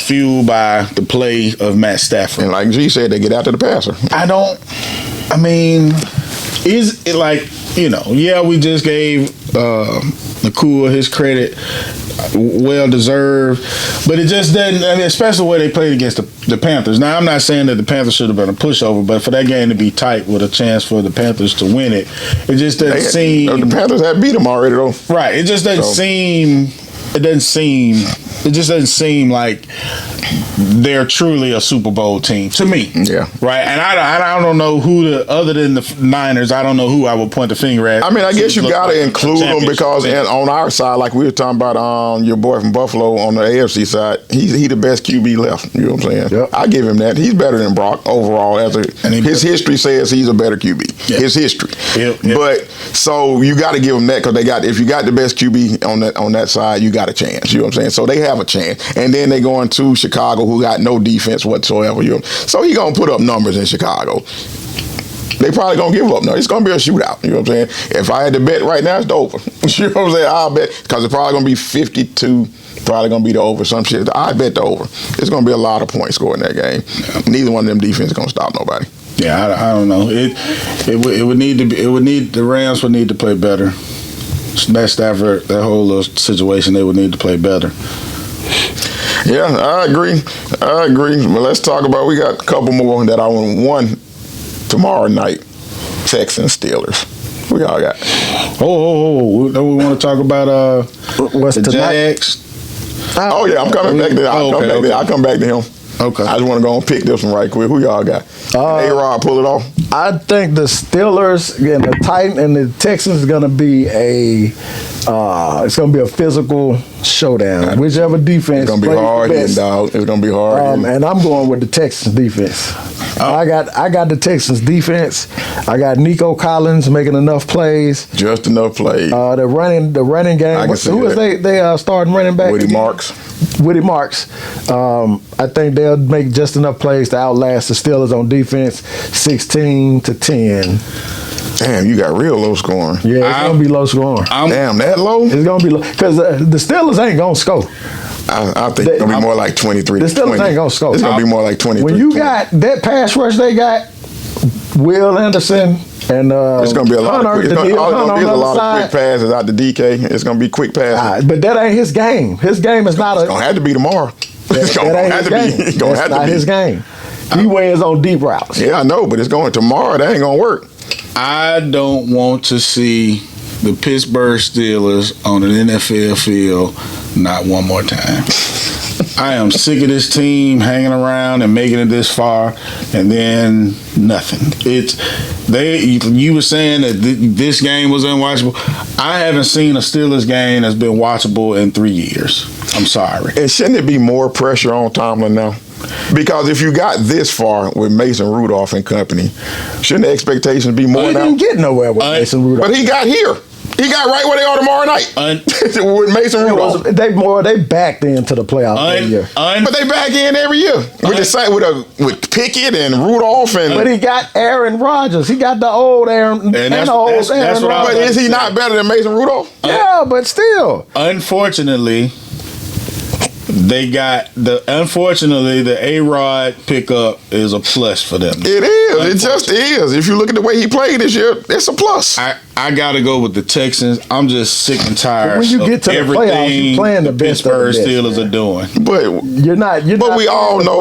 Fueled by the play of Matt Stafford. And like G said, they get after the passer. Is it like, we just gave Nacua his credit. well deserved, but it just didn't. I mean, especially the way they played against the Panthers. Now, I'm not saying that the Panthers should have been a pushover, but for that game to be tight with a chance for the Panthers to win it, it just doesn't seem. The Panthers had beat them already, though. Right. It just doesn't seem. It just doesn't seem like they're truly a Super Bowl team to me. Yeah. Right. And I don't know who other than the Niners, I don't know who I would point the finger at. I mean, I guess you got to include them because on our side, like we were talking about your boy from Buffalo on the AFC side, he the best QB left. You know what I'm saying? Yep. I give him that. He's better than Brock overall. His history says he's a better QB. Yep. His history. Yep. But so you got to give him that because if you got the best QB on that side, you got a chance. You know what I'm saying? So they have a chance. And then they go into Chicago, who got no defense whatsoever. So he gonna put up numbers in Chicago. They probably gonna give up. No, it's gonna be a shootout. You know what I'm saying? If I had to bet right now, it's the over. You know what I'm saying? I'll bet because it's probably gonna be 52. Probably gonna be the over. Some shit. I bet the over. It's gonna be a lot of points scored in that game. Yeah. Neither one of them defense is gonna stop nobody. Yeah, I don't know. It would need to be. It would need the Rams would need to play better. That Stafford, that whole little situation, they would need to play better. Yeah, I agree. But let's talk about, we got a couple more that I want. One, tomorrow night, Texans, Steelers. We all got. We want to talk about what's the tonight? Jags. Oh, yeah, I'm coming back there. I'll come back to him. Okay. I just want to go and pick this one right quick. Who y'all got? A-Rod pull it off? I think the Steelers and the Titans and the Texans is going to be it's going to be a physical showdown. Whichever defense. It's going to be hard hitting, dog. It's going to be hard. And I'm going with the Texans defense. I got the Texans defense. I got Nico Collins making enough plays. Just enough plays. The running game. Who is they starting running back? Woody Marks. I think they'll make just enough plays to outlast the Steelers on defense, 16-10. Damn, you got real low scoring. Yeah, it's gonna be low scoring. Damn, that low? It's gonna be low because the Steelers ain't gonna score. I think it's gonna be more like 23. The Steelers ain't gonna score. It's gonna be more like 23. When you got that pass rush, they got Will Anderson and it's gonna be a lot of quick. It's gonna be a lot of quick passes out to DK. It's gonna be quick passes. But that ain't his game. His game is not It's gonna have to be tomorrow. It's gonna have to be. It's gonna have to be. That's not his game. He wins on deep routes. Yeah, I know, but it's going tomorrow. That ain't gonna work. I don't want to see the Pittsburgh Steelers on an NFL field not one more time. I am sick of this team hanging around and making it this far, and then nothing. You were saying that this game was unwatchable. I haven't seen a Steelers game that's been watchable in 3 years. I'm sorry. And shouldn't it be more pressure on Tomlin now? Because if you got this far with Mason Rudolph and company, shouldn't the expectations be more now? He didn't get nowhere with Mason Rudolph. But he got here. He got right where they are tomorrow night with Mason Rudolph. They backed into the playoffs every year. But they back in every year with Pickett and Rudolph But he got Aaron Rodgers. He got the old Aaron that's Rodgers. But is he not better than Mason Rudolph? Yeah, but still. Unfortunately, the A-Rod pickup is a plus for them. It is. It just is. If you look at the way he played this year, it's a plus. I got to go with the Texans. I'm just sick and tired when you get to of the playoffs, you playing the best Pittsburgh Steelers are doing. But you're not. But we all know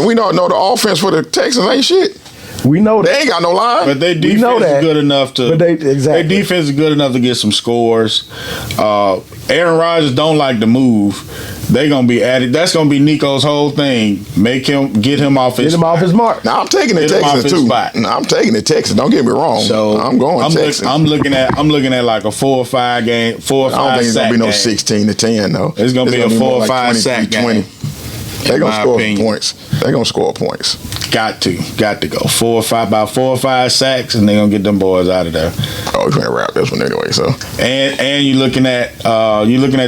we don't know the offense for the Texans ain't shit. We know that. They ain't got no line. But their defense is good enough to. Their defense is good enough to get some scores. Aaron Rodgers don't like to move. They gonna be at it. That's gonna be Nico's whole thing. Get him off his mark. Now I'm taking the Texans too. I'm taking the Texans. Don't get me wrong. So I'm going Texans. I'm looking at like a 4 or 5 game. 4 or 5. I don't think it's gonna be no 16-10 though. It's gonna be a 4 or 5 sack game. They're gonna score points. They're gonna score points. Got to go 4 or 5 sacks, and they're gonna get them boys out of there. Oh, we're gonna wrap this one anyway. So and you're looking at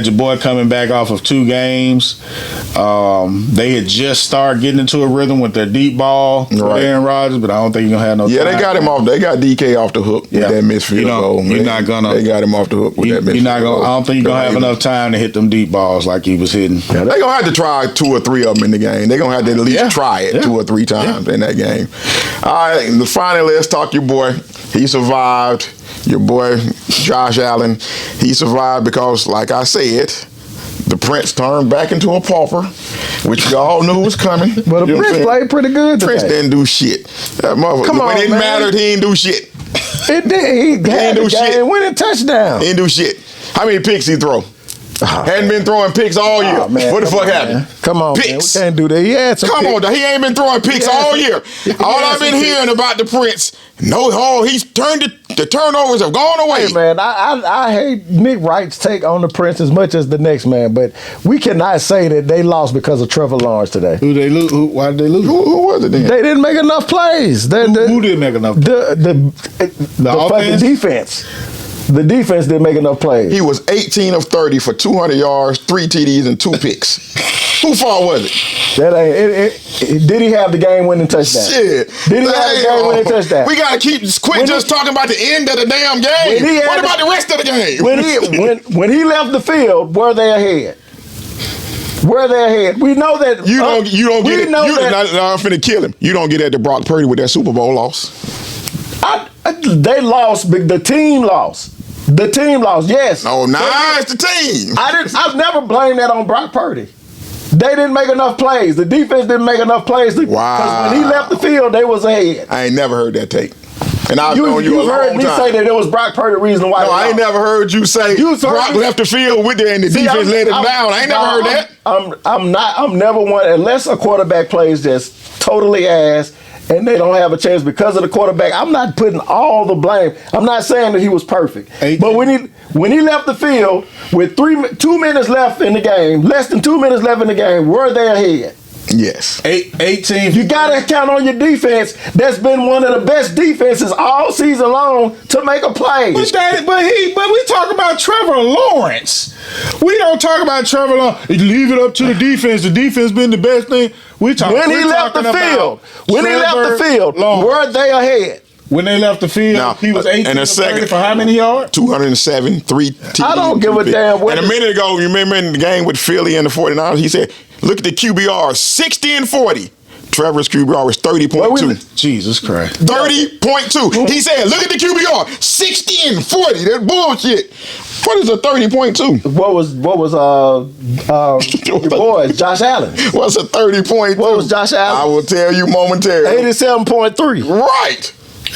your boy coming back off of 2 games. They had just started getting into a rhythm with their deep ball with Aaron Rodgers, but I don't think you're gonna have no. Yeah, they got him off. They got DK off the hook with that missed field goal. You're not gonna. They got him off the hook with that missed field goal. I don't think you're gonna have enough time to hit them deep balls like he was hitting. Yeah, they're gonna have to try 2 or 3 of them in the game. They're gonna have to at least try it 2 or 3 times in that game. All right, and finally, let's talk your boy. He survived. Your boy Josh Allen. He survived because, like I said, The Prince turned back into a pauper, which we all knew was coming. But the Prince played pretty good today. Prince didn't do shit. That motherfucker, Come on, when it man. mattered, he didn't do shit. It did. He had do the shit. game-winning touchdown. He didn't do shit. How many picks he throw? Hadn't been throwing picks all year. Oh, man. What the Come fuck on, happened? man. Come on, Picks. man. We can't do that. He had some Come picks. on, dog. He ain't been throwing picks all year. All I've been hearing about the Prince, he's turned the turnovers have gone away. Hey, man, I hate Nick Wright's take on the Prince as much as the next man, but we cannot say that they lost because of Trevor Lawrence today. Who they lose? Why did they lose? Who was it then? They didn't make enough plays. Who didn't make enough? The fucking offense? defense. The defense didn't make enough plays. He was 18 of 30 for 200 yards, 3 TDs, and 2 picks. Who fault was it? That ain't. Did he have the game-winning touchdown? Shit. Did he have the game-winning touchdown? We gotta quit just talking about the end of the damn game. What about the rest of the game? When he left the field, were they ahead? Were they ahead? We know that You don't get it. I'm finna kill him. You don't get at the Brock Purdy with that Super Bowl loss. They lost. The team lost. The team lost. Yes. No, it's the team. I've never blamed that on Brock Purdy. They didn't make enough plays. The defense didn't make enough plays. Because when he left the field, they was ahead. I ain't never heard that take. And I've known you a long heard me time. say that it was Brock Purdy reason why. No, I ain't never heard you say Brock left the field with it and the defense let him down. I ain't never heard that. I'm never one, unless a quarterback plays just totally ass and they don't have a chance because of the quarterback. I'm not putting all the blame. I'm not saying that he was perfect. But when he left the field with 2 minutes left in the game, less than 2 minutes left in the game, were they ahead? Yes. 18. You got to count on your defense. That's been one of the best defenses all season long to make a play. But we talk about Trevor Lawrence. We don't talk about Trevor Lawrence. Leave it up to the defense. The defense been the best thing. When he left the field, were they ahead? When they left the field, he was 18 of 30 for how many yards? 207, 3 TDs. I don't give a damn what. And a minute ago, you remember in the game with Philly and the 49ers, he said, look at the QBR, 60 and 40. Trevor's QBR was 30.2. Jesus Christ. 30.2. He said, look at the QBR, 60 and 40. That's bullshit. What is a 30.2? What was your boy, Josh Allen? What's a 30.2? What was Josh Allen? I will tell you momentarily. 87.3. Right.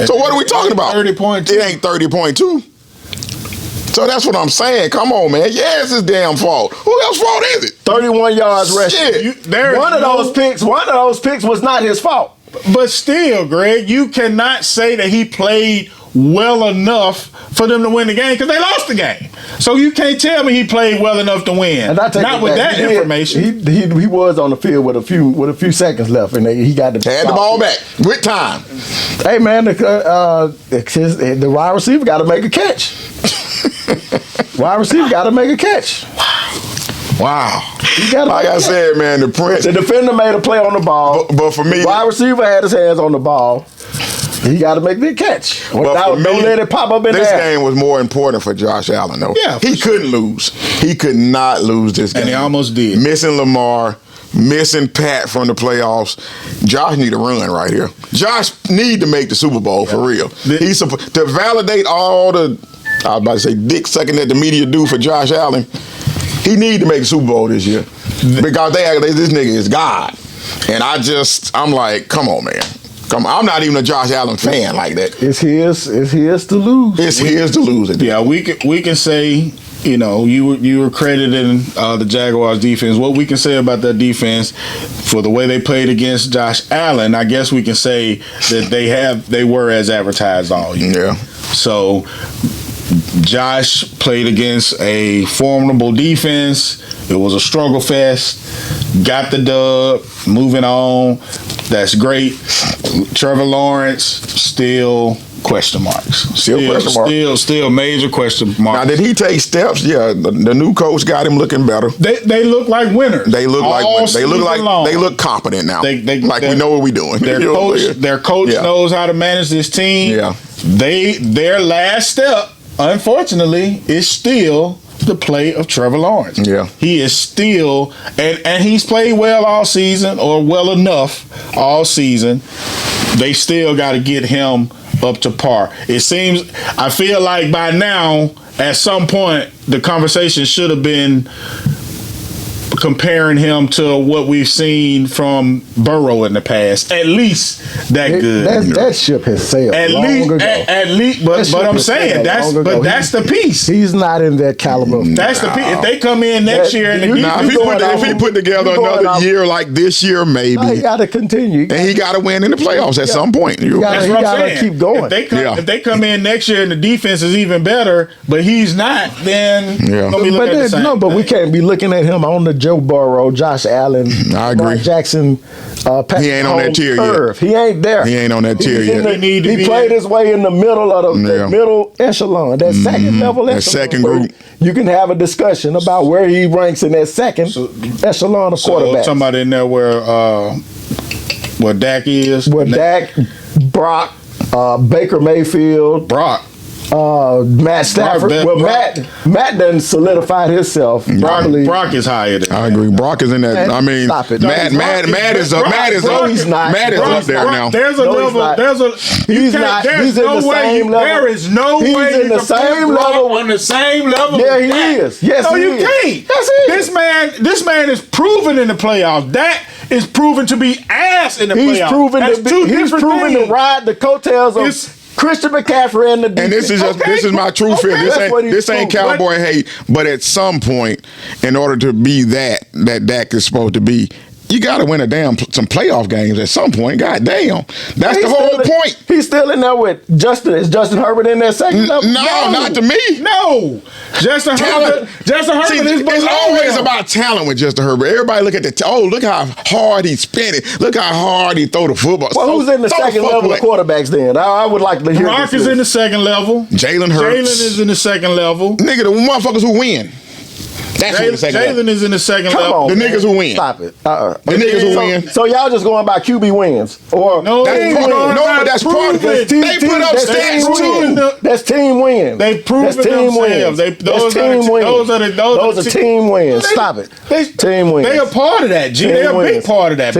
So what are we talking about? 30.2. It ain't 30.2. So that's what I'm saying. Come on, man. Yeah, it's his damn fault. Who else's fault is it? 31 yards rushing. One of those picks was not his fault. But still, Greg, you cannot say that he played well enough for them to win the game because they lost the game. So you can't tell me he played well enough to win. Not with that information. He was on the field with a few seconds left, and he got the ball back with time. Hey man, the wide receiver got to make a catch. Wide receiver got to make a catch. Wow. Like I said, man, the Prince. The defender made a play on the ball. But for me, the wide receiver had his hands on the ball. He got to make the catch. Don't let it pop up in there. This game was more important for Josh Allen, though. Yeah, he couldn't lose. He could not lose this game. And he almost did. Missing Lamar, missing Pat from the playoffs. Josh need a run right here. Josh need to make the Super Bowl for real. He's to validate all the, I was about to say dick sucking that the media do for Josh Allen. He need to make the Super Bowl this year because this nigga is God. And I'm like, come on, man. I'm not even a Josh Allen fan like that. It's his to lose. It's his to lose it. Yeah, we can say, you were crediting the Jaguars defense. What we can say about that defense for the way they played against Josh Allen, I guess we can say that they were as advertised all year. Yeah. So Josh played against a formidable defense. It was a struggle fest. Got the dub. Moving on. That's great. Trevor Lawrence, still question marks. Still major question marks. Now, did he take steps? Yeah, the new coach got him looking better. They look like winners. They look like winners. They look competent now. We know what we're doing. Their coach knows how to manage this team. Yeah. Their last step, unfortunately, is still the play of Trevor Lawrence. Yeah. He is still, and he's played well all season, or well enough all season. They still got to get him up to par. I feel like by now, at some point, the conversation should have been, comparing him to what we've seen from Burrow in the past. At least that good. That ship has sailed long ago. At least, but I'm saying that's the piece. He's not in that caliber. That's the piece. If they come in next year and if he put together another year like this year, maybe he got to continue, and he got to win in the playoffs at some point. That's what I'm saying. Keep going. If they come in next year and the defense is even better, but he's not, then but we can't be looking at him on the Joe Burrow, Josh Allen, Lamar Jackson. He ain't on that tier yet. He ain't there. He ain't on that tier yet. He played his way in the middle of the middle echelon, that second level echelon. That second group. You can have a discussion about where he ranks in that second echelon of quarterbacks. Somebody in there where Dak is. Where Dak, Brock, Baker Mayfield. Matt Stafford. Matt done solidified himself. Brock is higher than I agree. Brock is in that. I mean, Matt is up. Matt is up there now. There's a level. He's not. He's in the same level. There is no way he's in the same level. On the same level. Yeah, he is. Yes, no, you can't. This man is proven in the playoffs. Dak is proven to be ass in the playoffs. He's proven to ride the coattails of Christian McCaffrey and the defense. And this is my true feeling. This ain't cowboy hate, but at some point, in order to be that Dak is supposed to be, you got to win some playoff games at some point. God damn. That's the whole point. He's still in there with Justin. Is Justin Herbert in there second level? No, not to me. No. Justin Herbert is it's always about talent with Justin Herbert. Everybody look at look how hard he spin it. Look how hard he throw the football. Well, who's in the second level of quarterbacks then? I would like to hear Brock is in the second level. Jalen Hurts. Jalen is in the second level. Nigga, the motherfuckers who win. Jalen is in the second level. On, the niggas who win. Stop it. The niggas who win. So y'all just going by QB wins? Or no, but that's part of it. They put up stats too. That's team wins. They proven themselves. Those are team wins. Stop it. Team wins. They a part of that, G. They a big part of that.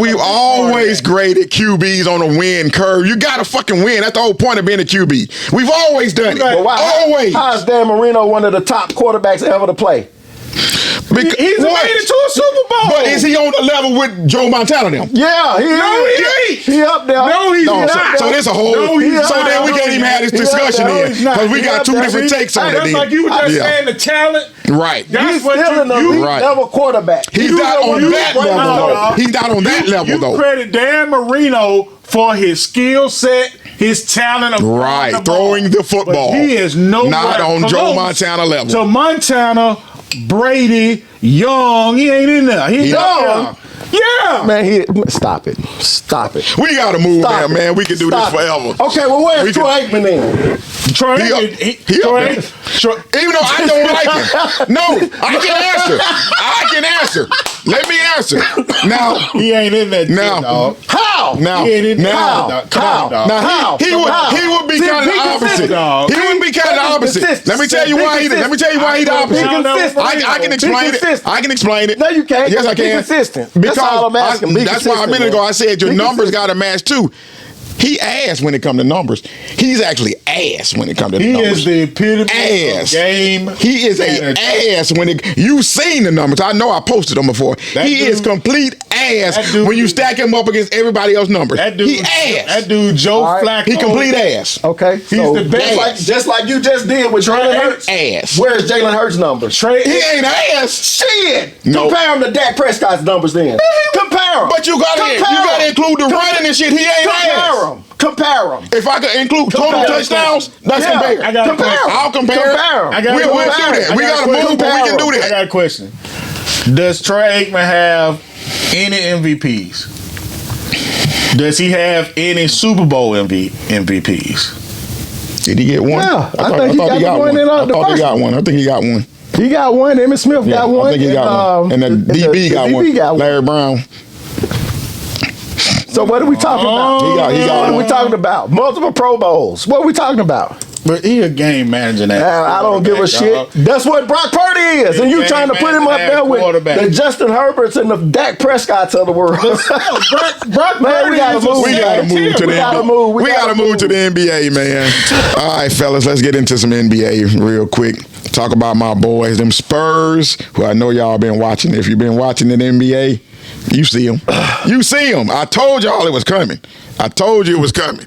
We've always graded QBs on a win curve. You got to fucking win. That's the whole point of being a QB. We've always done it. Always. How is Dan Marino one of the top quarterbacks ever to play? He's made it to a Super Bowl. But is he on the level with Joe Montana now? Yeah, he ain't. He up there. No, he's not. So there's a whole. So then we can't even have this discussion here because we got two different takes on it. That's like you were just saying the talent. Right. He's still in the elite level quarterback. He's not on that level though. He's not on that level though. You credit Dan Marino for his skill set, his talent of throwing the football. But he is not on Joe Montana level. So Montana, Brady, Young, he ain't in there. He's young. Yeah. Man, stop it. We got to move now, man. We can do this forever. Okay, well, where's Troy Aikman then? Troy Aikman. Even though I don't like him. No, I can answer. Let me answer. Now, he ain't in that dog. How? Now, he ain't in that dog. Now, he would be kind of the opposite. He would be kind of the opposite. Let me tell you why he's the opposite. I can explain it. I can explain it. No, you can't. Yes, I can. Be consistent. Because that's all I'm asking. That's why a minute ago I said your numbers got to match too. He ass when it comes to numbers. He's actually ass when it comes to numbers. He is the epitome of game. He is an ass when you've seen the numbers. I know I posted them before. He is complete ass when you stack him up against everybody else's numbers. He ass. That dude Joe Flacco. He complete ass. Okay, he's the best. Just like you just did with Jalen Hurts. Ass. Where's Jalen Hurts' numbers? He ain't ass. Shit. Compare him to Dak Prescott's numbers then. Compare him. But you gotta include the running and shit. He ain't ass. Compare them. If I could include total touchdowns, that's compared. I'll compare. We'll do that. We got to move, but we can do that. I got a question. Does Troy Aikman have any MVPs? Does he have any Super Bowl MVPs? Did he get one? Yeah, I think he got one. I thought he got one. I think he got one. He got one. Emmitt Smith got one. I think he got one. And the DB got one. Larry Brown. So what are we talking about? What are we talking about? Multiple Pro Bowls. What are we talking about? But he a game manager now. I don't give a shit. That's what Brock Purdy is. And you trying to put him up there with the Justin Herberts and the Dak Prescotts of the world. Brock man, we gotta move. We gotta move to the NBA. We gotta move to the NBA, man. All right, fellas, let's get into some NBA real quick. talk about my boys, them Spurs, who I know y'all been watching. If you've been watching the NBA, you see them. You see them. I told y'all it was coming. I told you it was coming.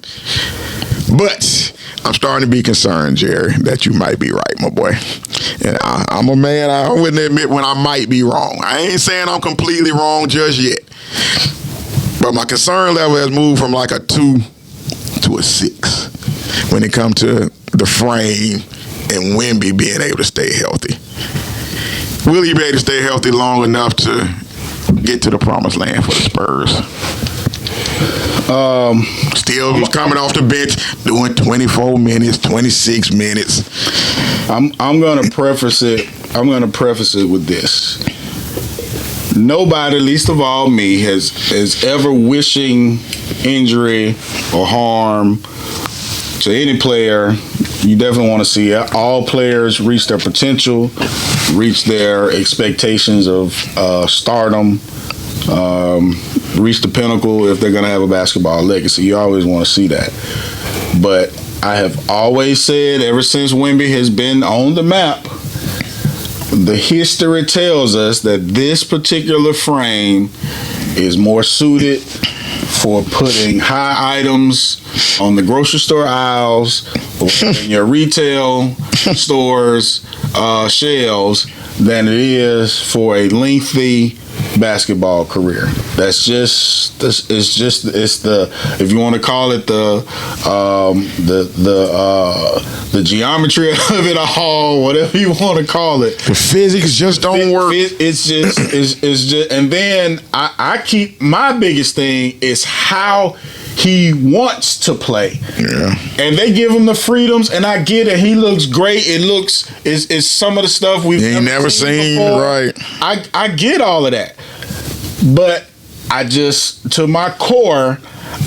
But I'm starting to be concerned, Jerry, that you might be right, my boy. And I'm a man, I wouldn't admit when I might be wrong. I ain't saying I'm completely wrong just yet. But my concern level has moved from like a 2 to a 6 when it comes to the frame and Wemby being able to stay healthy. Will he be able to stay healthy long enough to get to the promised land for the Spurs? Still was coming off the bench doing 24 minutes, 26 minutes. I'm gonna preface it. With this. Nobody, least of all me, is ever wishing injury or harm to any player. You definitely want to see all players reach their potential, reach their expectations of stardom, reach the pinnacle if they're going to have a basketball legacy. You always want to see that. But I have always said, ever since Wemby has been on the map, the history tells us that this particular frame is more suited for putting high items on the grocery store aisles or in your retail stores shelves than it is for a lengthy basketball career. It's the, if you want to call it the geometry of it all, whatever you want to call it. The physics just don't work. It's just, and then I keep, my biggest thing is how he wants to play. Yeah. And they give him the freedoms, and I get it. He looks great. It's some of the stuff we've never seen before. Right. I get all of that. But I just, to my core,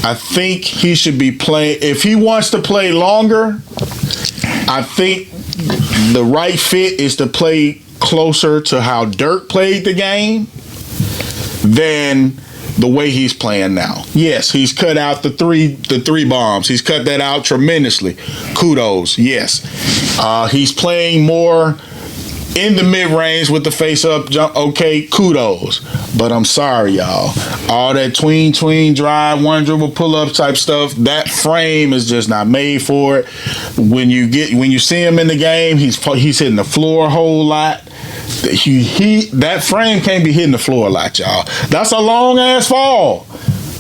I think he should be playing. If he wants to play longer, I think the right fit is to play closer to how Dirk played the game than the way he's playing now. Yes, he's cut out the three bombs. He's cut that out tremendously. Kudos. Yes. He's playing more in the mid-range with the face-up jump. Okay, kudos. But I'm sorry, y'all. All that tween, drive, one dribble, pull-up type stuff, that frame is just not made for it. When you see him in the game, he's hitting the floor a whole lot. That frame can't be hitting the floor a lot, y'all. That's a long-ass fall.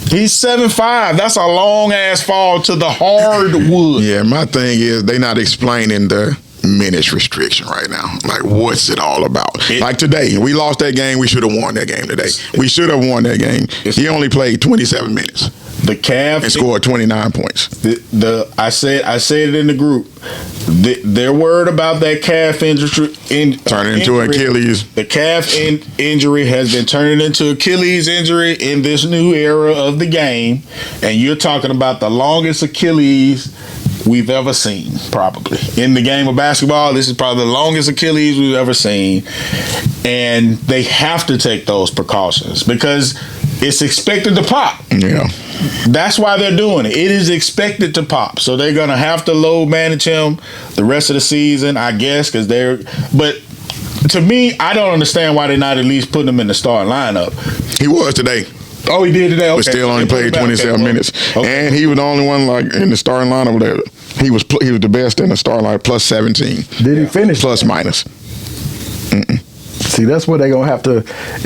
He's 7'5". That's a long-ass fall to the hardwood. Yeah, my thing is they not explaining the minutes restriction right now. Like, what's it all about? Like today, we lost that game. We should have won that game today. We should have won that game. He only played 27 minutes. The calf and scored 29 points. I said it in the group. They're worried about that calf injury. Turning into Achilles. The calf injury has been turning into Achilles injury in this new era of the game, and you're talking about the longest Achilles we've ever seen, probably. In the game of basketball, this is probably the longest Achilles we've ever seen. And they have to take those precautions because it's expected to pop. Yeah. That's why they're doing it. It is expected to pop. So they're going to have to load manage him the rest of the season, I guess, because but to me, I don't understand why they're not at least putting him in the starting lineup. He was today. Oh, he did today. Okay. But still only played 27 minutes, and he was the only one like in the starting lineup there. He was the best in the starting lineup, plus 17. Did he finish? Plus minus. See, that's what they're gonna have to,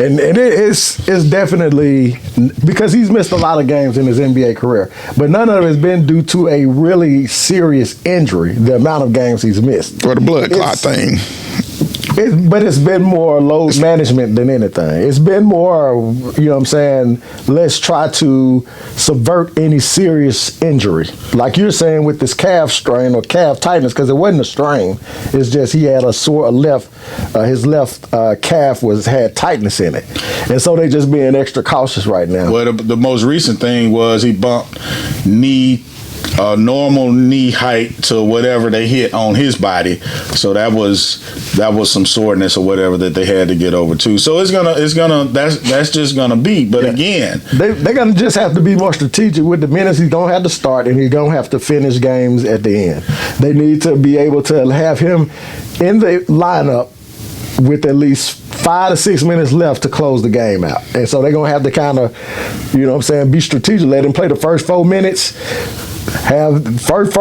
and it's definitely because he's missed a lot of games in his NBA career, but none of it has been due to a really serious injury. The amount of games he's missed for the blood clot thing. But it's been more load management than anything. It's been more, you know what I'm saying, let's try to subvert any serious injury. Like you're saying with this calf strain or calf tightness, because it wasn't a strain. It's just he had his left calf had tightness in it. And so they just being extra cautious right now. Well, the most recent thing was he bumped knee a normal knee height to whatever they hit on his body. So that was some soreness or whatever that they had to get over to. So that's just gonna be. But again, they're gonna just have to be more strategic with the minutes he's gonna have to start, and he's gonna have to finish games at the end. They need to be able to have him in the lineup with at least 5 to 6 minutes left to close the game out. And so they're going to have to kind of, be strategic. Let him play the first 4 minutes, have first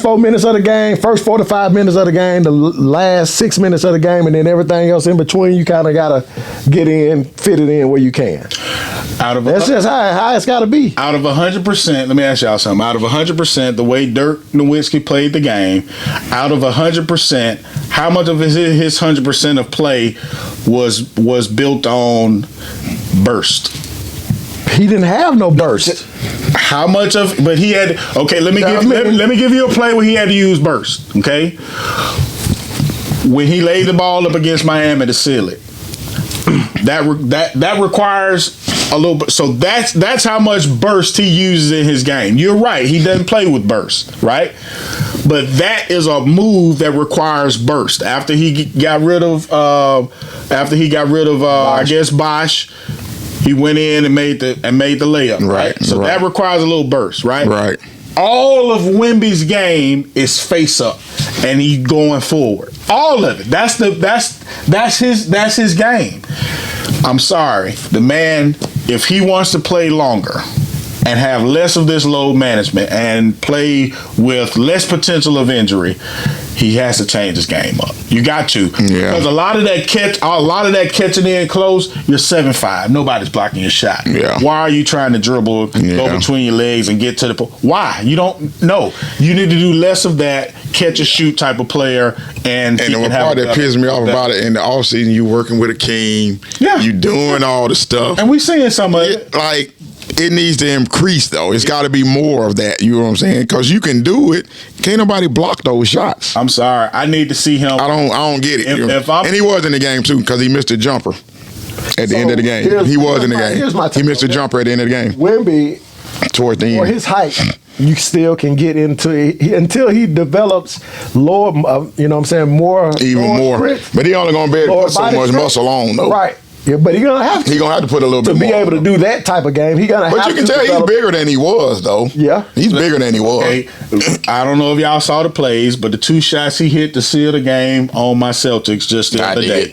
4 minutes of the game, first 4 to 5 minutes of the game, the last 6 minutes of the game, and then everything else in between, you kind of got to get in, fit it in where you can. That's just how it's got to be. Out of 100%, let me ask y'all something. Out of 100%, the way Dirk Nowitzki played the game, out of 100%, how much of his 100% of play was built on burst? He didn't have no burst. How much of? But he had. Okay, let me give you a play where he had to use burst. Okay, when he laid the ball up against Miami to seal it, that requires a little bit. So that's how much burst he uses in his game. You're right. He doesn't play with burst, right? But that is a move that requires burst. After he got rid of, I guess Bosh, he went in and made the layup, right? So that requires a little burst, right? Right. All of Wemby's game is face up, and he's going forward. All of it. That's his game. I'm sorry, the man. If he wants to play longer and have less of this load management and play with less potential of injury, he has to change his game up. You got to. Yeah. Because a lot of that catching in close, you're 7'5". Nobody's blocking your shot. Yeah. Why are you trying to dribble, go between your legs and get to the why? You don't know. You need to do less of that catch and shoot type of player. And the part that pisses me off about it, in the offseason, you working with Akeem. Yeah. You doing all the stuff. And we seeing some of it. Like, it needs to increase, though. It's got to be more of that. You know what I'm saying? Because you can do it. Can't nobody block those shots. I'm sorry. I need to see him. I don't get it. And he was in the game, too, because he missed a jumper at the end of the game. He was in the game. He missed a jumper at the end of the game. Wemby, towards the end. For his height, you still can get into it until he develops lower, more. Even more. Strength, but he only going to be able to put so much strength. Muscle on, though. Right. Yeah, but he's gonna have to. He's gonna have to put a little bit more. To be able to do that type of game, he's gonna have to. But you can tell he's bigger than he was, though. Yeah. He's bigger than he was. Okay. I don't know if y'all saw the plays, but the 2 shots he hit to seal the game on my Celtics just the other day.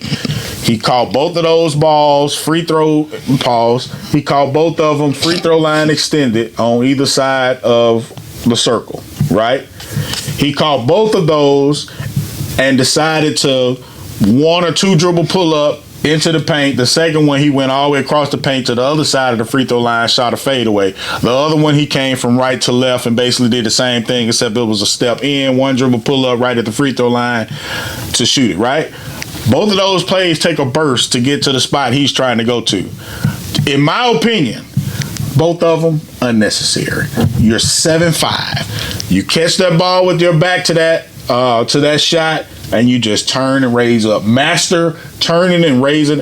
He caught both of those balls, free throw, pause. He caught both of them free throw line extended on either side of the circle, right? He caught both of those and decided to 1 or 2 dribble pull up into the paint. The second one, he went all the way across the paint to the other side of the free throw line, shot a fadeaway. The other one, he came from right to left and basically did the same thing, except it was a step in, 1 dribble pull up right at the free throw line to shoot it, right? Both of those plays take a burst to get to the spot he's trying to go to. In my opinion, both of them unnecessary. You're 7'5". You catch that ball with your back to that shot, and you just turn and raise up. Master turning and raising.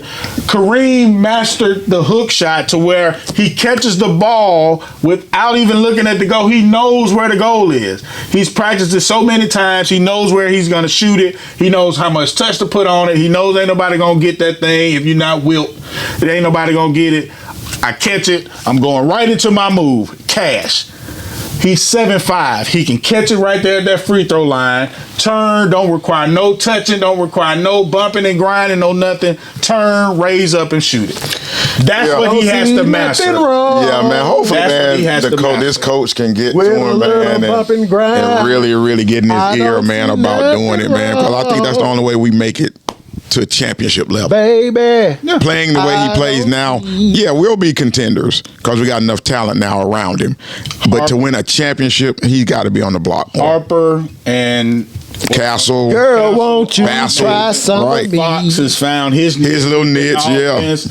Kareem mastered the hook shot to where he catches the ball without even looking at the goal. He knows where the goal is. He's practiced it so many times. He knows where he's going to shoot it. He knows how much touch to put on it. He knows ain't nobody going to get that thing if you're not wilt. It ain't nobody going to get it. I catch it. I'm going right into my move. Cash. He's 7'5". He can catch it right there at that free throw line. Turn, don't require no touching, don't require no bumping and grinding, no nothing. Turn, raise up, and shoot it. That's what he has to master. Yeah, man. Hopefully, this coach can get to him, man, and really, really get in his ear, man, about doing it, man. Because I think that's the only way we make it to a championship level. Baby. Playing the way he plays now, we'll be contenders because we got enough talent now around him. But to win a championship, he's got to be on the block more. Harper and Castle. Girl, won't you try something? Right. Fox has found his little niche,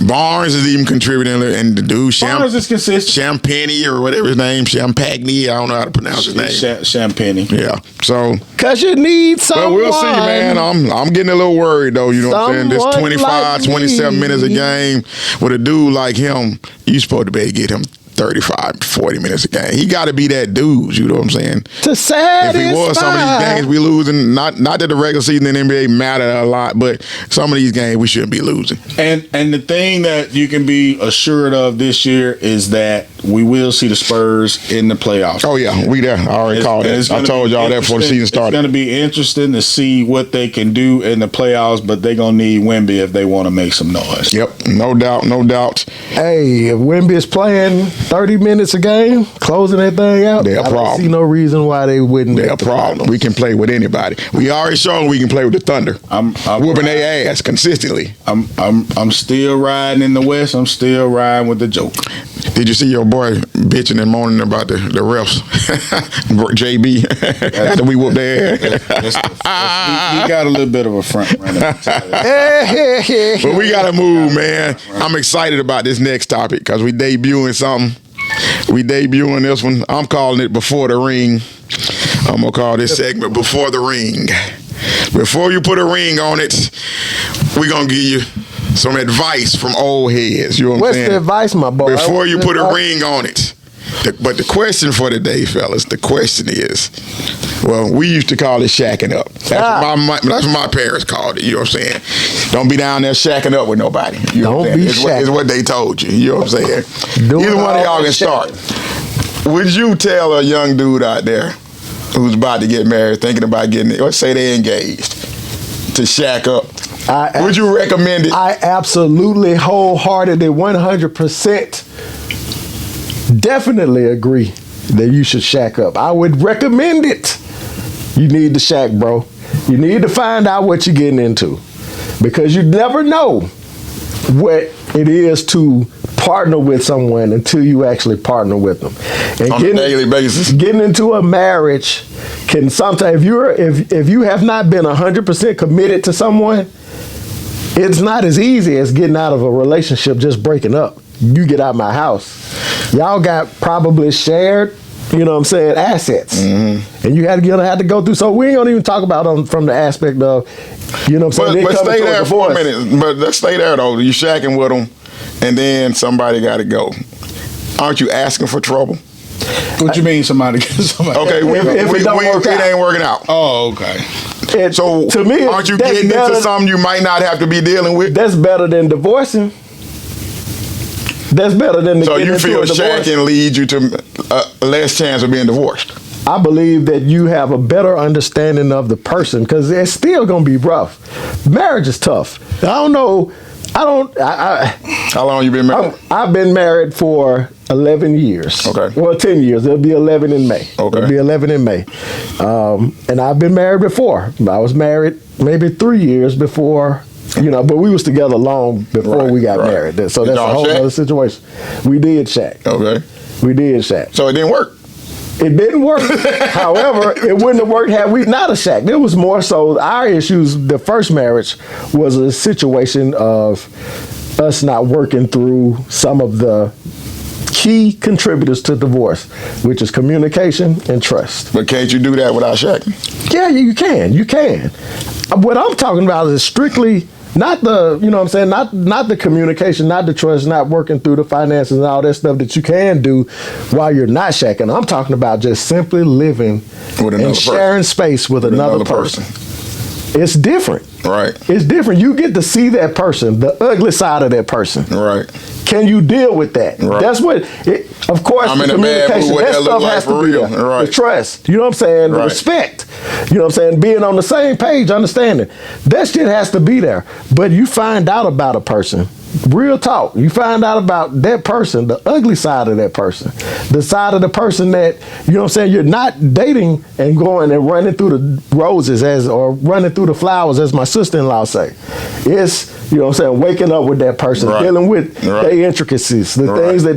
Barnes is even contributing, and the dude, Barnes is consistent. Champagne or whatever his name, Champagne, I don't know how to pronounce his name. Champagne. Yeah. So. Because you need someone. But we'll see, man. I'm getting a little worried, though. You know what I'm saying? This 25, 27 minutes a game with a dude like him, you supposed to be able to get him 35, 40 minutes a game. He got to be that dude, you know what I'm saying? To satisfy. If he was, some of these games we losing, not that the regular season in the NBA matter a lot, but some of these games we shouldn't be losing. And the thing that you can be assured of this year is that we will see the Spurs in the playoffs. Oh, yeah, we there. I already called it. I told y'all that before the season started. It's going to be interesting to see what they can do in the playoffs, but they're going to need Wemby if they want to make some noise. Yep, no doubt, no doubt. Hey, if Wemby is playing 30 minutes a game, closing that thing out, they're a I problem. don't see no reason why they wouldn't. They're a problem. We can play with anybody. We already shown we can play with the Thunder. I'm whooping their ass consistently. I'm still riding in the West. I'm still riding with the Joker. Did you see your boy bitching and moaning about the refs? JB, after we whooped their ass. We got a little bit of a front runner. But we got to move, man. I'm excited about this next topic because we debuting something. We debuting this one. I'm calling it Before the Ring. I'm going to call this segment Before the Ring. Before you put a ring on it, we're going to give you some advice from old heads. You know what I'm saying? What's the advice, my boy? Before you put a ring on it. But the question for today, fellas, the question is, well, we used to call it shacking up. That's what my parents called it. You know what I'm saying? Don't be down there shacking up with nobody. You know what I'm saying? It's what they told you. You know what I'm saying? Either one of y'all can start. Would you tell a young dude out there who's about to get married, thinking about getting it, let's say they're engaged, to shack up? Would you recommend it? I absolutely, wholeheartedly, 100% definitely agree that you should shack up. I would recommend it. You need to shack, bro. You need to find out what you're getting into, because you never know what it is to partner with someone until you actually partner with them. And on a daily basis. Getting into a marriage can sometimes, if you have not been 100% committed to someone, it's not as easy as getting out of a relationship just breaking up. You get out of my house. Y'all got probably shared, you know what I'm saying, assets. Mm-hmm. And you had to have to go through. So we ain't gonna even talk about from the aspect of, you know what I'm saying. But stay there for a minute. But let's stay there though. You shacking with them, and then somebody got to go. Aren't you asking for trouble? What you mean somebody? Okay, if it ain't working out. Oh, okay. So to me, aren't you getting into something you might not have to be dealing with? That's better than divorcing. That's better than the. So you feel shacking leads you to less chance of being divorced? I believe that you have a better understanding of the person, because it's still gonna be rough. Marriage is tough. I don't know. How long you been married? I've been married for 11 years. Okay. Well, 10 years. It'll be 11 in May. Okay. It'll be 11 in May. And I've been married before. I was married maybe 3 years before, but we was together long before we got married. So that's a whole other situation. We did shack. Okay. We did shack. So it didn't work? It didn't work. However, it wouldn't have worked had we not a shack. It was more so our issues. The first marriage was a situation of us not working through some of the key contributors to divorce, which is communication and trust. But can't you do that without shacking? Yeah, you can. You can. What I'm talking about is strictly not the, not the communication, not the trust, not working through the finances and all that stuff that you can do while you're not shacking. I'm talking about just simply living and sharing space with another person. It's different. Right. It's different. You get to see that person, the ugly side of that person. Right. Can you deal with that? Right. That's what, of course, I'm the in a bad communication, mood. What that stuff has to be there. Right. The trust, you know what I'm saying? The respect, you know what I'm saying? Being on the same page, understanding. That shit has to be there. But you find out about a person, real talk, you find out about that person, the ugly side of that person, the side of the person that, you know what I'm saying, you're not dating and going and running through the roses or running through the flowers, as my sister-in-law say. It's, you know what I'm saying, waking up with that person, dealing with their intricacies, the things that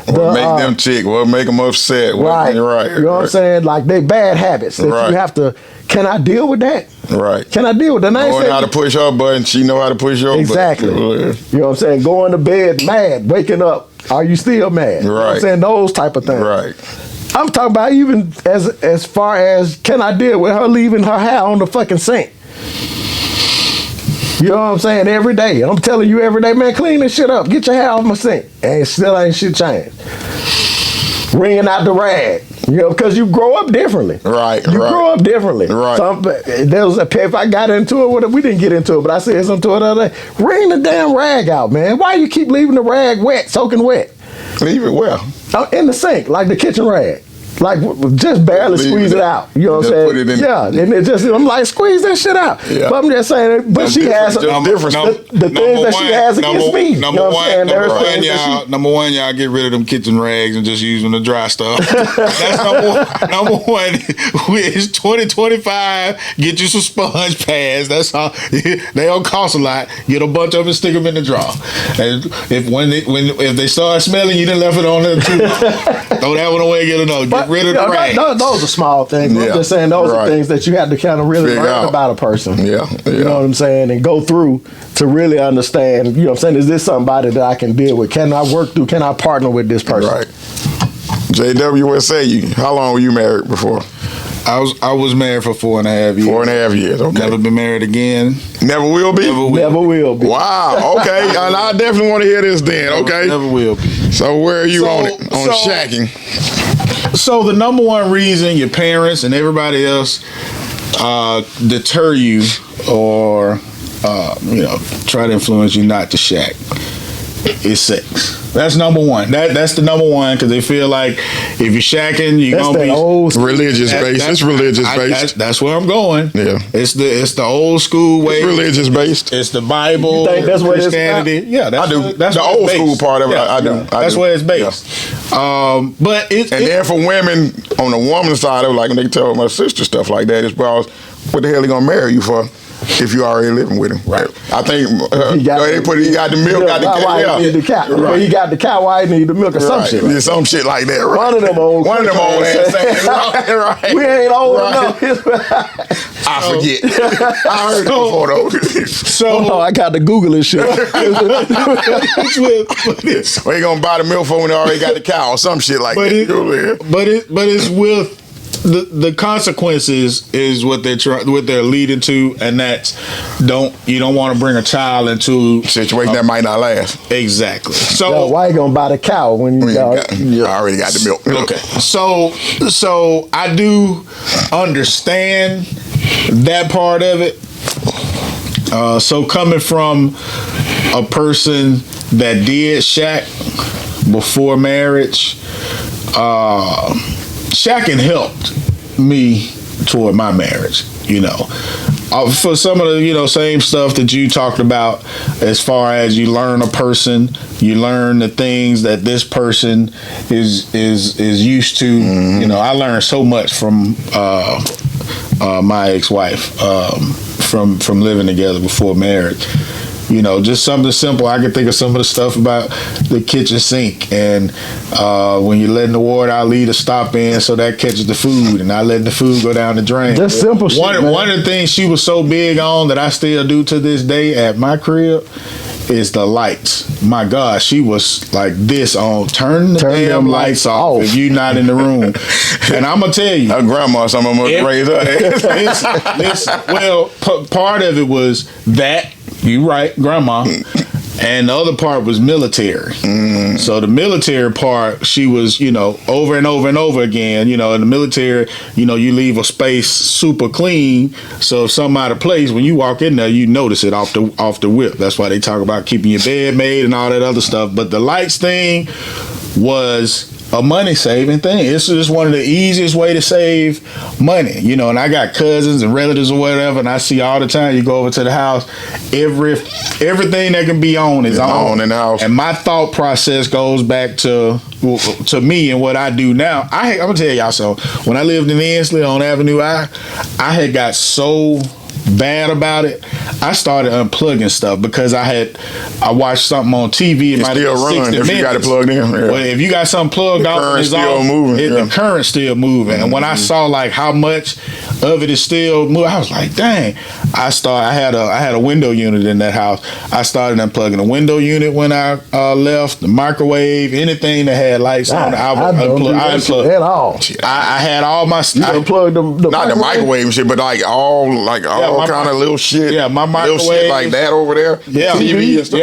what make them tick, what make them upset. You know what I'm saying? Like they bad habits that you have to, can I deal with that? Right. Can I deal with that? Knowing how to push her button, she know how to push your exactly. button. You know what I'm saying? Going to bed mad, waking up, are you still mad? You know what I'm saying? Those type of things. Right. I'm talking about even as far as, can I deal with her leaving her hair on the fucking sink? You know what I'm saying? Every day. I'm telling you every day, man, clean this shit up. Get your hair off my sink. And still ain't shit changed. Wringing out the rag. You know, because you grow up differently. Right, You grow up differently. Right. There was if I got into it, we didn't get into it, but I said something to it the other day. Wring the damn rag out, man. Why you keep leaving the rag wet, soaking wet? Leave it well. In the sink, like the kitchen rag. Like, just barely squeeze it out. You know what I'm saying? Put it in. Yeah, and it just, I'm like, squeeze that shit out. Yeah. But I'm just saying, but she has the things that she has against me. Number one, y'all get rid of them kitchen rags and just use them to dry stuff. That's number one. It's 2025. Get you some sponge pads. That's all. They don't cost a lot. Get a bunch of them and stick them in the drawer. And if they start smelling, you done left it on there too long. Throw that one away and get another. Rid of the rags. Those are small things. Yeah. I'm just saying those are things that you have to kind of really Figure learn out. about a person. Yeah. You know what I'm saying? And go through to really understand, you know what I'm saying, is this somebody that I can deal with? Can I work through? Can I partner with this person? Right. JW, what say you? How long were you married before? I was married for 4.5 years. 4.5 years, okay. Never been married again. Never will be? Never will be. Wow, okay. And I definitely want to hear this then, okay? Never will be. So where are you on it? On shacking? So the number one reason your parents and everybody else deter you or try to influence you not to shack is sex. That's number one. That's the number one because they feel like if you're shacking, you're gonna be religious based. It's religious based. That's where I'm going. Yeah, it's the old school way. It's religious based. It's the Bible. You think that's what Christianity. it's Yeah, I do. That's the old school part of it. I do. That's where it's based. Yeah. But then for women on the woman's side, they were like, when they tell my sister stuff like that, it's because what the hell he gonna marry you for? If you already living with him, right? I think he got the milk, got the cow. He got the cow. Right. He got the cow. Why he need the milk or some shit? Yeah, some shit like that. Right? One of them old ass saying, right. We ain't old enough. I forget. I heard it before though. So I got to Google this shit. We ain't gonna buy the milk for when they already got the cow or some shit like that. But it's with. The consequences is what they're leading to, and that's you don't want to bring a child into a situation that might not last. Exactly. So why you gonna buy the cow when you already got the milk? Okay. So I do understand that part of it. So coming from a person that did shack before marriage, shacking helped me toward my marriage, for some of the same stuff that you talked about, as far as you learn a person, you learn the things that this person is used to. Mm-hmm. I learned so much from my ex-wife from living together before marriage. Just something simple. I can think of some of the stuff about the kitchen sink, and when you're letting the water out, leave the stop in so that catches the food, and not letting the food go down the drain. Just simple shit. One of the things she was so big on that I still do to this day at my crib is the lights. My God, she was like this on turn the damn lights off if you're not in the room. And I'm gonna tell you, her grandma, some of them raised her. Well, part of it was that. You right, grandma. And the other part was military. Mm. So the military part, she was, over and over and over again. In the military, you leave a space super clean. So if something out of place, when you walk in there, you notice it off the whip. That's why they talk about keeping your bed made and all that other stuff. But the lights thing was a money saving thing. It's just one of the easiest way to save money, and I got cousins and relatives or whatever, and I see all the time you go over to the house, everything that can be on is on in the house. And my thought process goes back to me and what I do now. I'm gonna tell y'all something. When I lived in Ensley on Avenue I had got so bad about it, I started unplugging stuff because I watched something on TV. It might still run if you got it plugged in. Yeah. Well, if you got something plugged off, current still moving. The current's still moving. Mm-hmm. And when I saw like how much of it is still moving, I was like, dang. I had a window unit in that house. I started unplugging the window unit when I left, the microwave, anything that had lights on it. I unplugged at all. I had all my stuff. Unplugged not the microwave and shit, but like all all kind of little shit. Yeah, my little shit microwave. like that over there. Yeah. TV and stuff.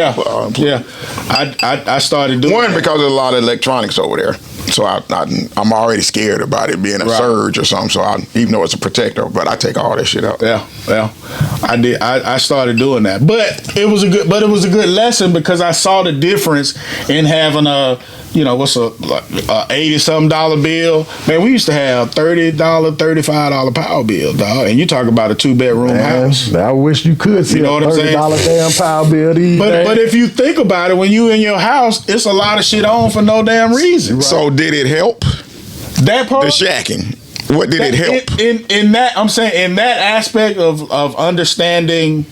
Yeah. I started doing One, that. because there's a lot of electronics over there. So I'm already scared about it being a surge or something. So even though it's a protector, but I take all that shit out. Yeah, well, I did. I started doing that, but it was a good lesson because I saw the difference in having a what's a $80-something bill. Man, we used to have $30, $35 power bill, dog. And you talk about a 2-bedroom house. I wish you could see You know a what I'm saying? $30 damn power bill these days. But if you think about it, when you in your house, it's a lot of shit on for no damn reason. So did it help? That part, The shacking. What did it help? In that, I'm saying in that aspect of understanding,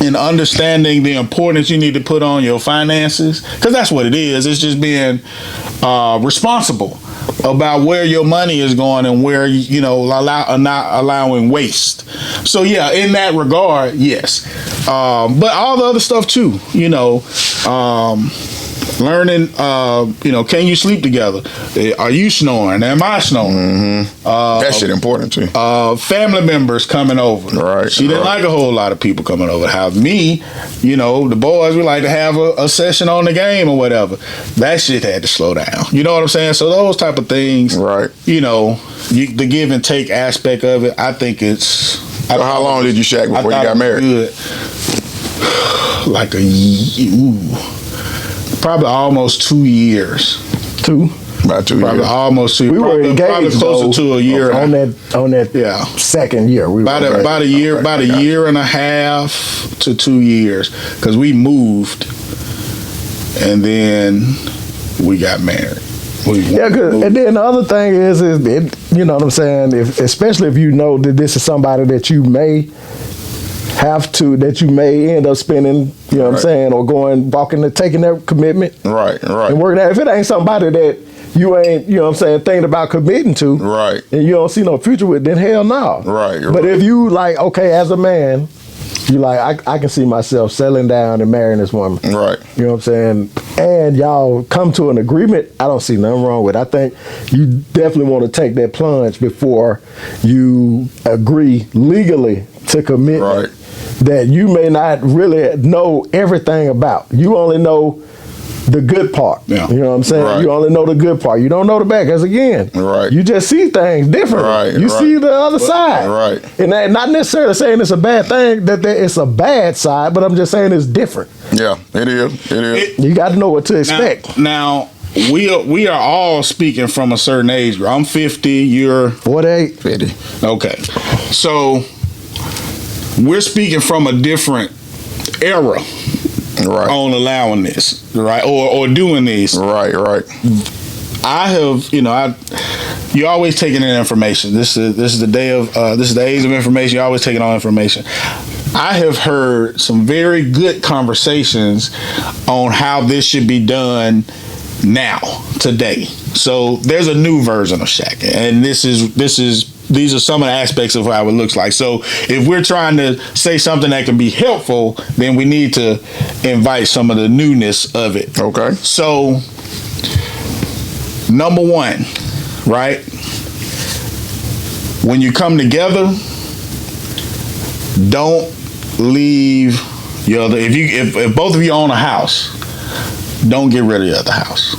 in understanding the importance you need to put on your finances, because that's what it is. It's just being responsible about where your money is going and where not allowing waste. So yeah, in that regard, yes. But all the other stuff too, learning, can you sleep together? Are you snoring? Am I snoring? That shit important too. Family members coming over. Right. She didn't like a whole lot of people coming over. Have me, the boys, we like to have a session on the game or whatever. That shit had to slow down. You know what I'm saying? So those type of ththings, Right. The give and take aspect of it, I think it's... So how long did you shack before you got married? Good. Like probably almost 2 years. About 2 Probably years. almost 2 years. We were Probably engaged closer to a year. on that second year. We About were a year and a half to 2 years, because we moved and then we got married. Yeah, good. And then the other thing is you know what I'm saying? Especially if you know that this is somebody that you may end up spending, you know what I'm saying, or taking that commitment. Right. And working out. If it ain't somebody that you ain't, you know what I'm saying, thinking about committing to, Right. and you don't see no future with, then hell no. Right. But if you like, okay, as a man, you like, I can see myself settling down and marrying this woman. Right. You know what I'm saying? And y'all come to an agreement, I don't see nothing wrong with it. I think you definitely want to take that plunge before you agree legally to commitment that you may not really know everything about. You only know the good part. Yeah. You know what I'm saying? Right. You only know the good part. You don't know the bad, because again, you just see things differently. Right, you right. see the other side. Right. And that, not necessarily saying it's a bad thing, that it's a bad side, but I'm just saying it's different. Yeah, it is. You got to know what to expect. Now we are all speaking from a certain age group. I'm 50. You're 48. 50. Okay. So we're speaking from a different era on allowing this, right? Or doing this. Right. I have, you're always taking in information. This is the age of information. You're always taking on information. I have heard some very good conversations on how this should be done now, today. So there's a new version of shacking, and these are some of the aspects of how it looks like. So if we're trying to say something that can be helpful, then we need to invite some of the newness of it. Okay. So, number one, right? When you come together, don't leave your other. If both of you own a house, don't get rid of your other house.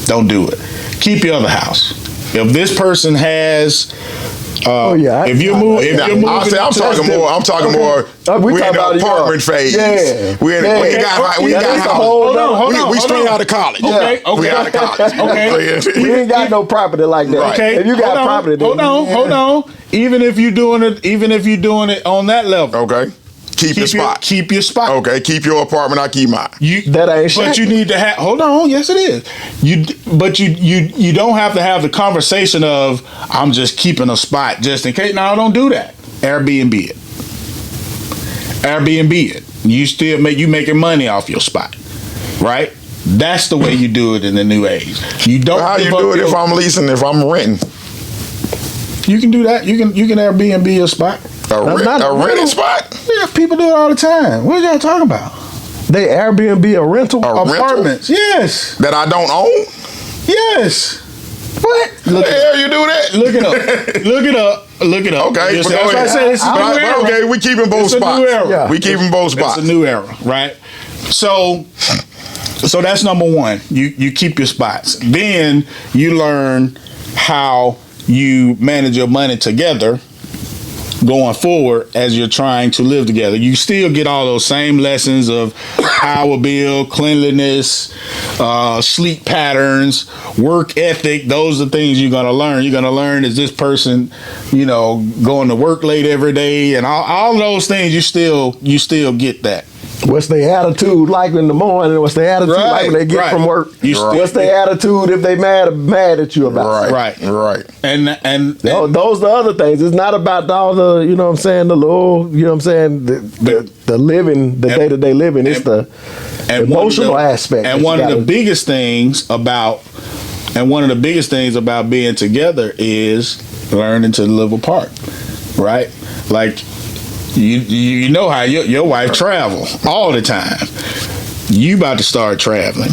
Don't do it. Keep your other house. If this person has, if you're moving, I'm talking more. We in the apartment phase. Yeah. We got houses. We straight out of college. Okay. We out of college. Okay. We ain't got no property like that. Okay. If you got property, then hold on. Even if you're doing it on that level. Okay. Keep your spot. Keep your spot. Okay, keep your apartment, I keep mine. That ain't shit. But you need to have. Hold on. Yes, it is. You don't have to have the conversation of I'm just keeping a spot just in case. No, don't do that. Airbnb it. You making money off your spot, right? That's the way you do it in the new age. You don't. How you do it if I'm leasing? If I'm renting? You can do that. You can Airbnb your spot. A renting spot? Yeah, people do it all the time. What are y'all talking about? They Airbnb a rental? Apartments. Yes. That I don't own? Yes. What? The hell you do that? Look it up. Look it up. Okay, That's but go what I ahead. said. It's a new era. Okay, we keeping both It's a spots. new era. Yeah. We keeping both spots. It's a new era, right? So that's number one. You keep your spots. Then you learn how you manage your money together going forward as you're trying to live together. You still get all those same lessons of power bill, cleanliness, sleep patterns, work ethic. Those are the things you're going to learn. You're going to learn, is this person, going to work late every day, and all those things. You still get that. What's their attitude like in the morning? What's their attitude like when they get from work? What's their attitude if they mad at you about Right. And those are the other things. It's not about all the, the little, the living, the day-to-day living. It's the emotional aspect. And one of the biggest things about being together is learning to live apart, right? Like, you know how your wife travel all the time. You about to start traveling.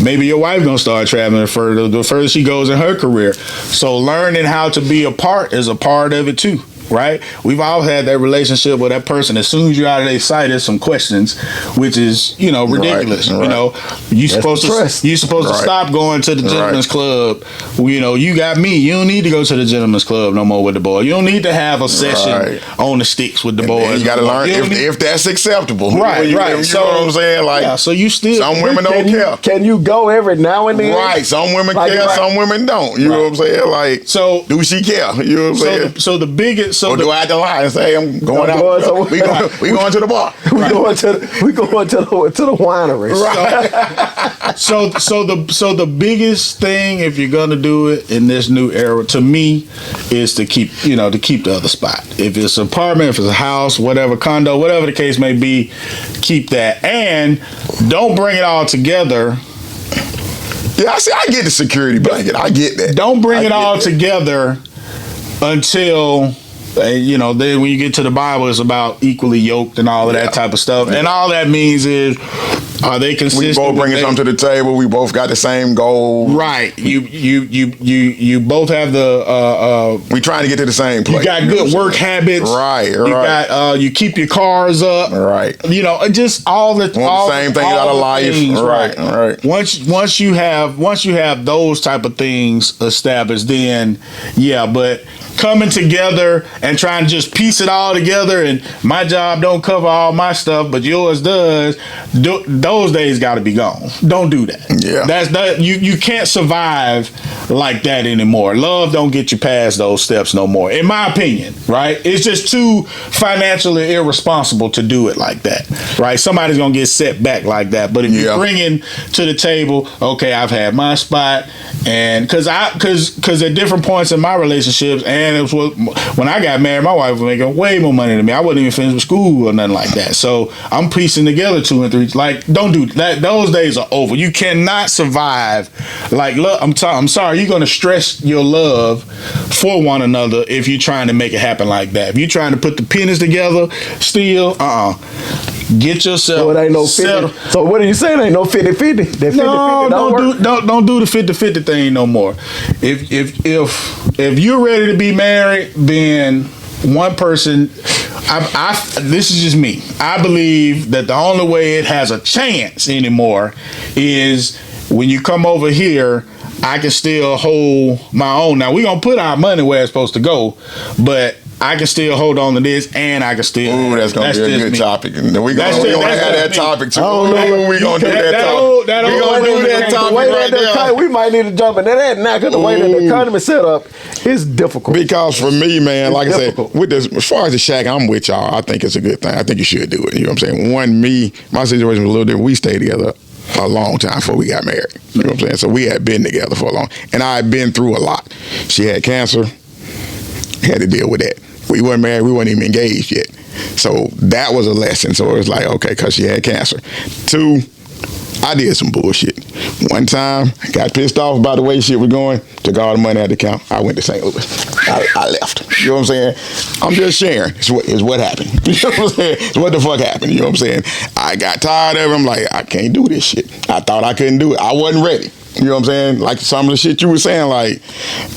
Maybe your wife gonna start traveling the further she goes in her career. So learning how to be apart is a part of it too, right? We've all had that relationship with that person. As soon as you're out of their sight, there's some questions, which is ridiculous. Right. You're supposed to stop going to the gentleman's club. You got me. You don't need to go to the gentleman's club no more with the boy. You don't need to have a session on the sticks with the boys. You got to learn if that's acceptable. Right. You know what I'm saying? Like, so you still, some women don't care. Can you go every now and then? Right. Some women care. Some women don't. You know what I'm saying? Like, so do she care? You know what I'm saying? So the biggest. Or do I have to lie and say I'm going out? We going to the bar. We going to the winery. Right. So the biggest thing, if you're gonna do it in this new era, to me, is to keep the other spot. If it's an apartment, if it's a house, whatever, condo, whatever the case may be, keep that, and don't bring it all together. Yeah, I get the security blanket. I get that. Don't bring it all together until. Then when you get to the Bible, it's about equally yoked and all of that type of stuff. And all that means is, are they consistent? We both bringing something to the table. We both got the same goal. Right. You both have the. We trying to get to the same place. You got good work habits. Right. You got. You keep your cars up. Right. Just all the same things out of life. Things, right. Once you have those type of things established, then but coming together and trying to just piece it all together, and my job don't cover all my stuff, but yours does. Those days got to be gone. Don't do that. Yeah, you can't survive like that anymore. Love don't get you past those steps no more, in my opinion. Right? It's just too financially irresponsible to do it like that. Right? Somebody's gonna get set back like that. But if you're bringing to the table, okay, I've had my spot, and because at different points in my relationships, and it was when I got married, my wife was making way more money than me. I wasn't even finished with school or nothing like that. So I'm piecing together 2 and 3. Like, don't do that. Those days are over. You cannot survive. Like, look, I'm sorry. You're going to stress your love for one another if you're trying to make it happen like that. If you're trying to put the pennies together, still, get yourself. So it ain't no 50. So what are you saying? Ain't no 50-50. No, don't do the 50-50 thing no more. If you're ready to be married, then one person. This is just me. I believe that the only way it has a chance anymore is when you come over here. I can still hold my own. Now we're gonna put our money where it's supposed to go, but I can still hold on to this, and I can still. Ooh, that's gonna be a good topic. And we're gonna have that topic too. I don't know. We're gonna do that topic. We're gonna do that topic right there. We might need to jump into that now because the way that the economy set up is difficult. Because for me, man, like I said, with this, as far as the shack, I'm with y'all. I think it's a good thing. I think you should do it. You know what I'm saying? My situation was a little different. We stayed together a long time before we got married. You know what I'm saying? So we had been together for a long, and I had been through a lot. She had cancer, had to deal with that. We weren't married, we weren't even engaged yet. So that was a lesson. So it was like, okay, because she had cancer. 2, I did some bullshit. One time, I got pissed off about the way shit was going, took all the money out of the account. I went to St. Louis. I left. You know what I'm saying? I'm just sharing. It's what happened. You know what I'm saying? It's what the fuck happened. You know what I'm saying? I got tired of it. I'm like, I can't do this shit. I thought I couldn't do it. I wasn't ready. You know what I'm saying? Like some of the shit you were saying, like,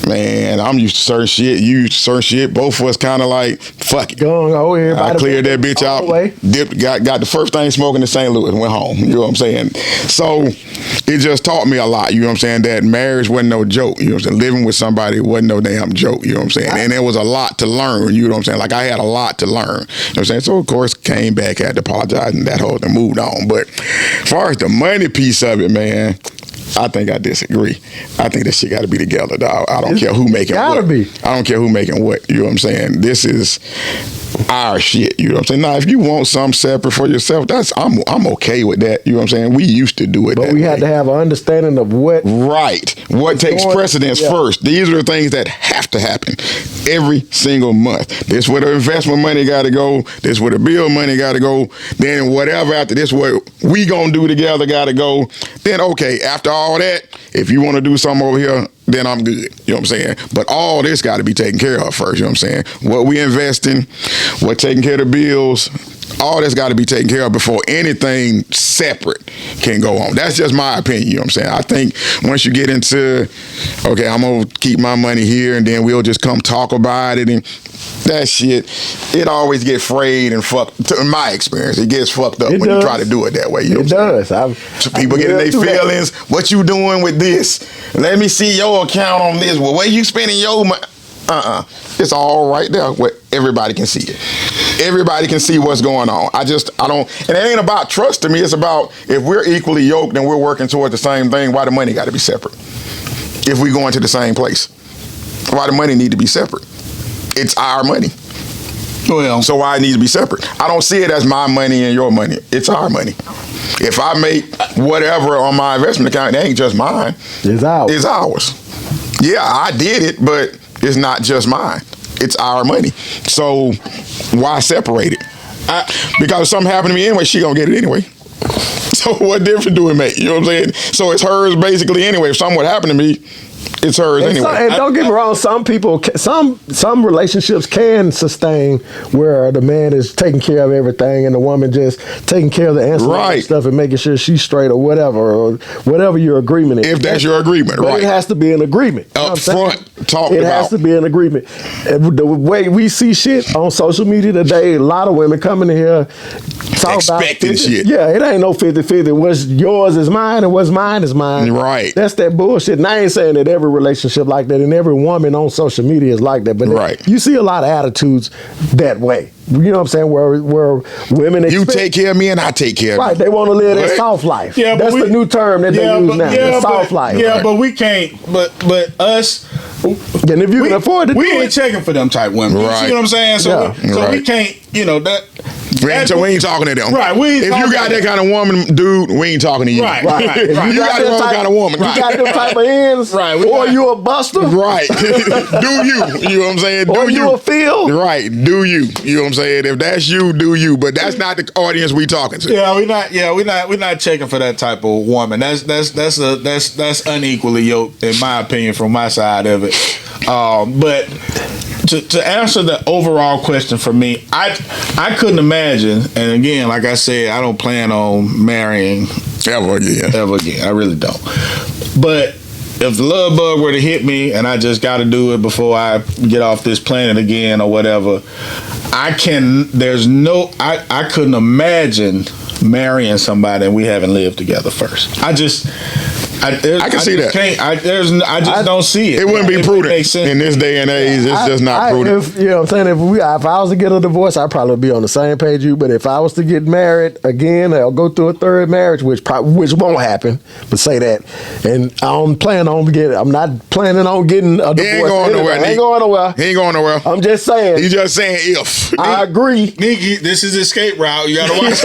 man, I'm used to certain shit, you used to certain shit. Both of us kind of like, fuck it. I cleared that bitch out, dipped, got the first thing smoking in St. Louis and went home. You know what I'm saying? So it just taught me a lot, you know what I'm saying? That marriage wasn't no joke. You know what I'm saying? Living with somebody wasn't no damn joke, you know what I'm saying? And there was a lot to learn, you know what I'm saying? Like I had a lot to learn. You know what I'm saying? So of course came back, had to apologize and that whole thing moved on. But as far as the money piece of it, man, I think I disagree. I think this shit got to be together, dog. I don't care who making what. I don't care who making what. You know what I'm saying? This is our shit. You know what I'm saying? Now, if you want something separate for yourself, I'm okay with that. You know what I'm saying? We used to do it, but we had to have an understanding of what. Right. What takes precedence first. These are the things that have to happen every single month. This where the investment money got to go. This where the bill money got to go. Then whatever after this, what we gonna do together got to go. Then okay, after all that, if you want to do something over here, then I'm good. You know what I'm saying? But all this got to be taken care of first. You know what I'm saying? What we invest in, what taking care of the bills, all that's got to be taken care of before anything separate can go on. That's just my opinion. You know what I'm saying? I think once you get into, okay, I'm going to keep my money here and then we'll just come talk about it and that shit, it always gets frayed and fucked. In my experience, it gets fucked up when you try to do it that way. You know what I'm saying? So people get in their feelings. What you doing with this? Let me see your account on this. Well, where you spending your money? It's all right there where everybody can see it. Everybody can see what's going on. I don't, and it ain't about trust to me. It's about if we're equally yoked and we're working towards the same thing, why the money got to be separate? If we going to the same place, why the money need to be separate? It's our money. Well, so why it needs to be separate? I don't see it as my money and your money. It's our money. If I make whatever on my investment account, it ain't just mine. It's ours. It's ours. Yeah, I did it, but it's not just mine. It's our money. So why separate it? Because if something happened to me anyway, she gonna get it anyway. So what difference do it make? You know what I'm saying? So it's hers basically anyway. If something would happen to me, it's hers anyway. And don't get me wrong, some people, some relationships can sustain where the man is taking care of everything and the woman just taking care of the ancillary stuff and making sure she's straight or whatever your agreement is. If that's your agreement, but it has to be an agreement. Up front, it has to be an agreement. And the way we see shit on social media today, a lot of women coming in here talk expecting about shit. Yeah, it ain't no 50-50. What's yours is mine and what's mine is mine. Right. That's that bullshit. And I ain't saying that every relationship like that and every woman on social media is like that, but you see a lot of attitudes that way. You know what I'm saying? Where women you take care of me and I take care of you. Right, they want to live that soft life. Yeah, that's the new term that they use now. The soft life. Yeah, but we can't. But us. And if you can afford to, we ain't checking for them type women. You see what I'm saying? So, we can't. You know that. We ain't talking to them. Right. If you got that kind of woman, dude, we ain't talking to you. Right. If you got that kind of woman. You got them type of ends. Right. Or you a buster. Right. Do you? You know what I'm saying? Or you a field. Right. Do you? You know what I'm saying? If that's you, do you? But that's not the audience we talking to. Yeah, we're not checking for that type of woman. That's unequally yoked, in my opinion, from my side of it. But to answer the overall question for me, I couldn't imagine, and again, like I said, I don't plan on marrying ever again. I really don't. But if the love bug were to hit me and I just got to do it before I get off this planet again or whatever, I couldn't imagine marrying somebody and we haven't lived together first. I can see that. I just don't see it. It wouldn't be prudent in this day and age. It's just not prudent. You know what I'm saying? If I was to get a divorce, I'd probably be on the same page as you. But if I was to get married again, I'll go through a third marriage, which won't happen. But say that, and I'm not planning on getting a divorce. He ain't going nowhere. He ain't going nowhere. I'm just saying. He's just saying if. I agree. Nigga, this is escape route. You gotta watch it.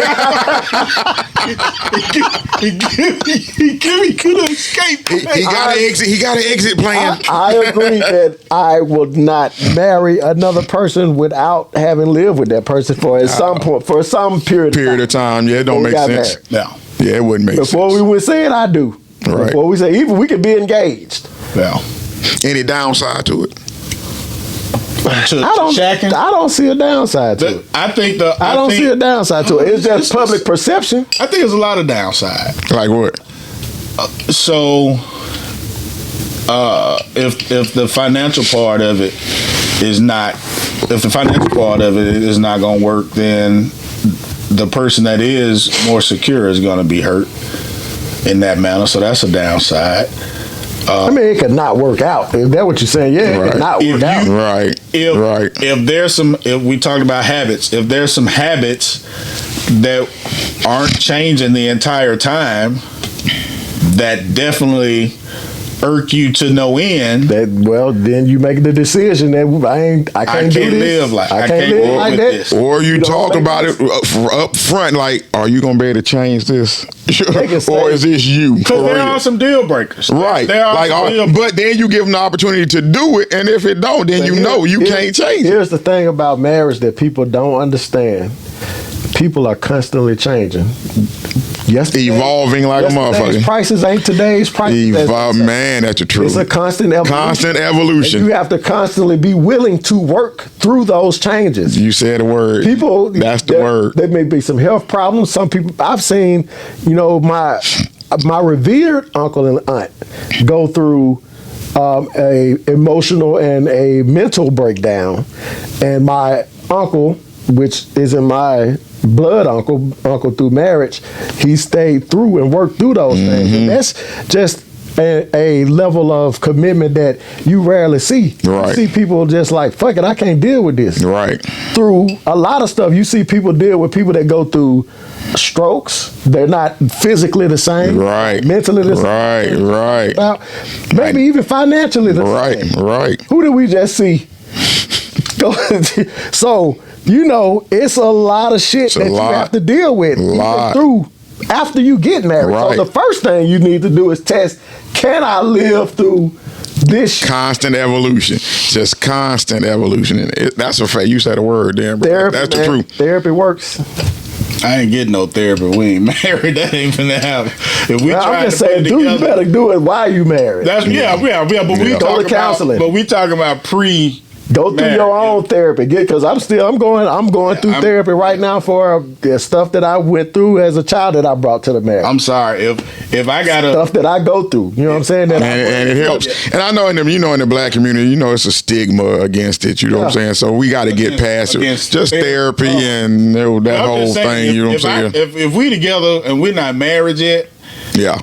Escape. He got an exit. He got an exit plan. I agree that I will not marry another person without having lived with that person for some period of time. Yeah, it don't make sense. No. Yeah, it wouldn't make sense. Before we would say it, I do. Right. Before we say, even we could be engaged. Yeah. Any downside to it? I don't see a downside to it. I don't see a downside to it. It's just public perception. I think there's a lot of downside. Like what? So if the financial part of it is not going to work, then the person that is more secure is going to be hurt in that manner. So that's a downside. I mean, it could not work out. Is that what you're saying? Yeah, it could not work out. If we talked about habits, if there's some habits that aren't changing the entire time, that definitely irk you to no end. Then you make the decision that I can't do this. I can't live like that. This. Or you talk about it up front, like, are you gonna be able to change this, or is this you? Because there are some deal breakers, right? But then you give them the opportunity to do it, and if it don't, then you can't change it. Here's the thing about marriage that people don't understand: people are constantly changing. Evolving like a motherfucker. Prices ain't today's prices. Man, that's the truth. It's a constant evolution. Constant evolution. And you have to constantly be willing to work through those changes. You said a word. That's the word. There may be some health problems. Some people I've seen, my revered uncle and aunt go through a emotional and a mental breakdown, and my uncle, which isn't my blood uncle through marriage, he stayed through and worked through those things. And that's just a level of commitment that you rarely see. Right. You see people just like, fuck it, I can't deal with this. Right. Through a lot of stuff, you see people deal with people that go through strokes. They're not physically the same. Right. Mentally the same. Right. Maybe even financially the same. Right. Who did we just see? So, it's a lot of shit that you have to deal with even through after you get married. Right. So the first thing you need to do is test, can I live through this shit? Constant evolution. Just constant evolution. And that's a fact. You said a word there, bro. Therapy, that's the truth. Therapy works. I ain't getting no therapy. We ain't married. That ain't finna happen. If we I'm just saying, dude, you better do it while you married. But we Go to counseling. But we talking about Go through your own therapy, because I'm going through therapy right now for the stuff that I went through as a child that I brought to the marriage. I'm sorry if I got stuff that I go through. You know what I'm saying? And it helps. And I know in the black community, it's a stigma against it. You know what I'm saying? So we got to get past it. Just therapy and that whole thing. You know what I'm saying? If we together and we're not married yet, yeah.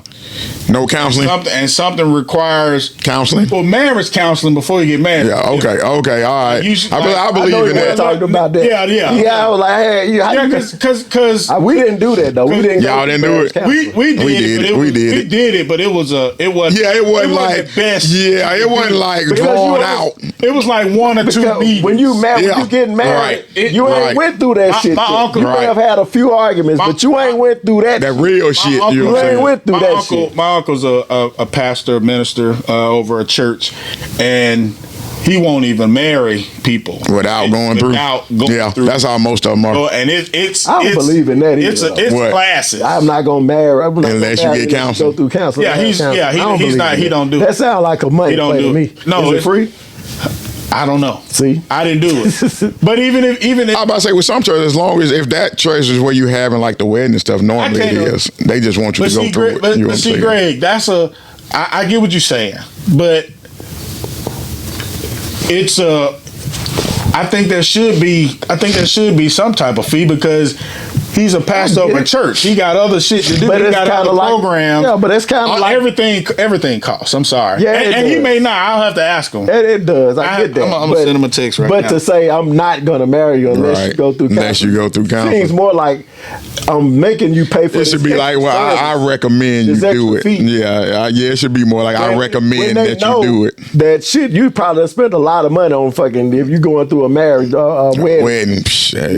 No counseling? Something requires counseling? Well, marriage counseling before you get married. Yeah, okay, all right. I believe in that. Talking about that. Yeah. I was like, hey, because we didn't do that though. Y'all didn't do it. We did it, but it wasn't. Yeah, it wasn't like the best. Yeah, it wasn't like drawn out. It was like one or two meetings. When you getting married, you ain't went through that shit. My uncle, you may have had a few arguments, but you ain't went through that. That real shit. You ain't went through that shit. My uncle's a pastor, minister over a church, and he won't even marry people without going through. That's how most of them are. And I don't believe in that either. It's classes. I'm not gonna marry unless you get counseling. Go through counseling. Yeah, he's not. He don't do it. That sounds like a money play to me. No, is it free? I don't know. See, I didn't do it. But even if I'm about to say with some churches, as long as if that church is where you having like the wedding and stuff, normally it is. They just want you to go through it. But see, Greg, I get what you're saying, but it's I think there should be some type of fee because he's a pastor of a church. He got other shit to do. He got other programs. Yeah, but it's kind of like everything costs. I'm sorry. Yeah, and he may not. I'll have to ask him. It does. I get that. I'm gonna send him a text right now. But to say I'm not gonna marry you unless you go through counseling seems more like I'm making you pay for it. It should be like, well, I recommend you do it. Yeah, it should be more like I recommend that you do it. That shit, you probably spend a lot of money on fucking if you going through a marriage wedding.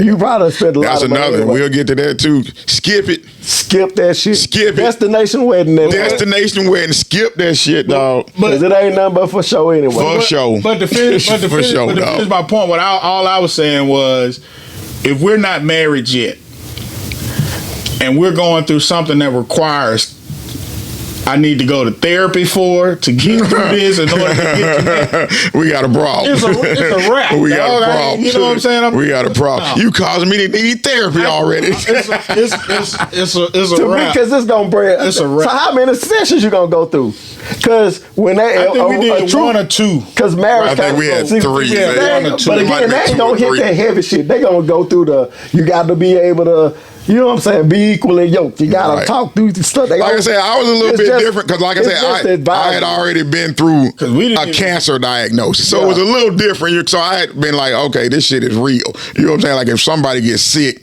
You probably spend a lot of money. That's another. We'll get to that too. Skip it. Skip that shit. Skip it. Destination wedding. Destination wedding. Skip that shit, dog. Because it ain't nothing but for show anyway. For show. But to finish my point, all I was saying was, if we're not married yet, and we're going through something that requires I need to go to therapy for to get through this in order to get to that. We got a problem. It's a wrap. We got a dog. problem. You know what I'm saying? We got a problem. You causing me to need therapy already. It's a To me, wrap. because it's gonna break. It's a wrap. So how many sessions you gonna go through? Because when they, I think we did one or two. Because marriage, I think we had three. Yeah, man. one or two. But It might again, have they been ain't two or gonna hit three. that heavy shit. They gonna go through you got to be able to, you know what I'm saying, be equally yoked. You gotta Right. talk through the stuff. Like I said, I was a little It's bit just- different because, like I it's said, just I advisory. had already been through we didn't a even- cancer diagnosis, so Yeah. it was a little different. So I had been like, okay, this shit is real. You know what I'm saying? Like if somebody gets sick,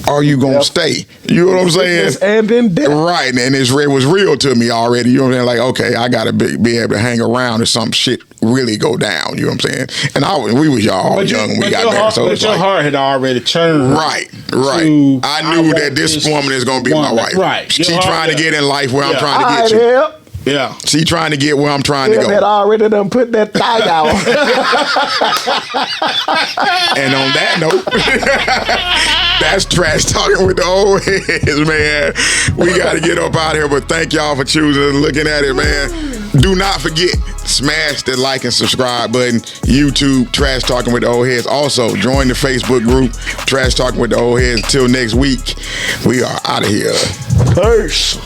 are you gonna Yep. stay? You know what I'm saying? Sickness and then death. Right, and it was real to me already. You know what I'm saying? Like, okay, I gotta be able to hang around if some shit really go down. You know what I'm saying? And we was all young when we got there, so but it's your like, heart had already turned. right. to, I knew that this woman is gonna be my woman. wife. Right. She Your heart- trying to get in life where I'm Yeah. trying to All get right, you. Hell. Yeah. She trying to get where I'm trying to Hell go. had already done put that thigh out. And on that note, that's trash talking with the old heads, man. We got to get up out here, but thank y'all for choosing and looking at it, man. Do not forget, smash the like and subscribe button. YouTube, Trash Talking with the Old Heads. Also, join the Facebook group, Trash Talking with the Old Heads. Until next week, we are out of here. Peace.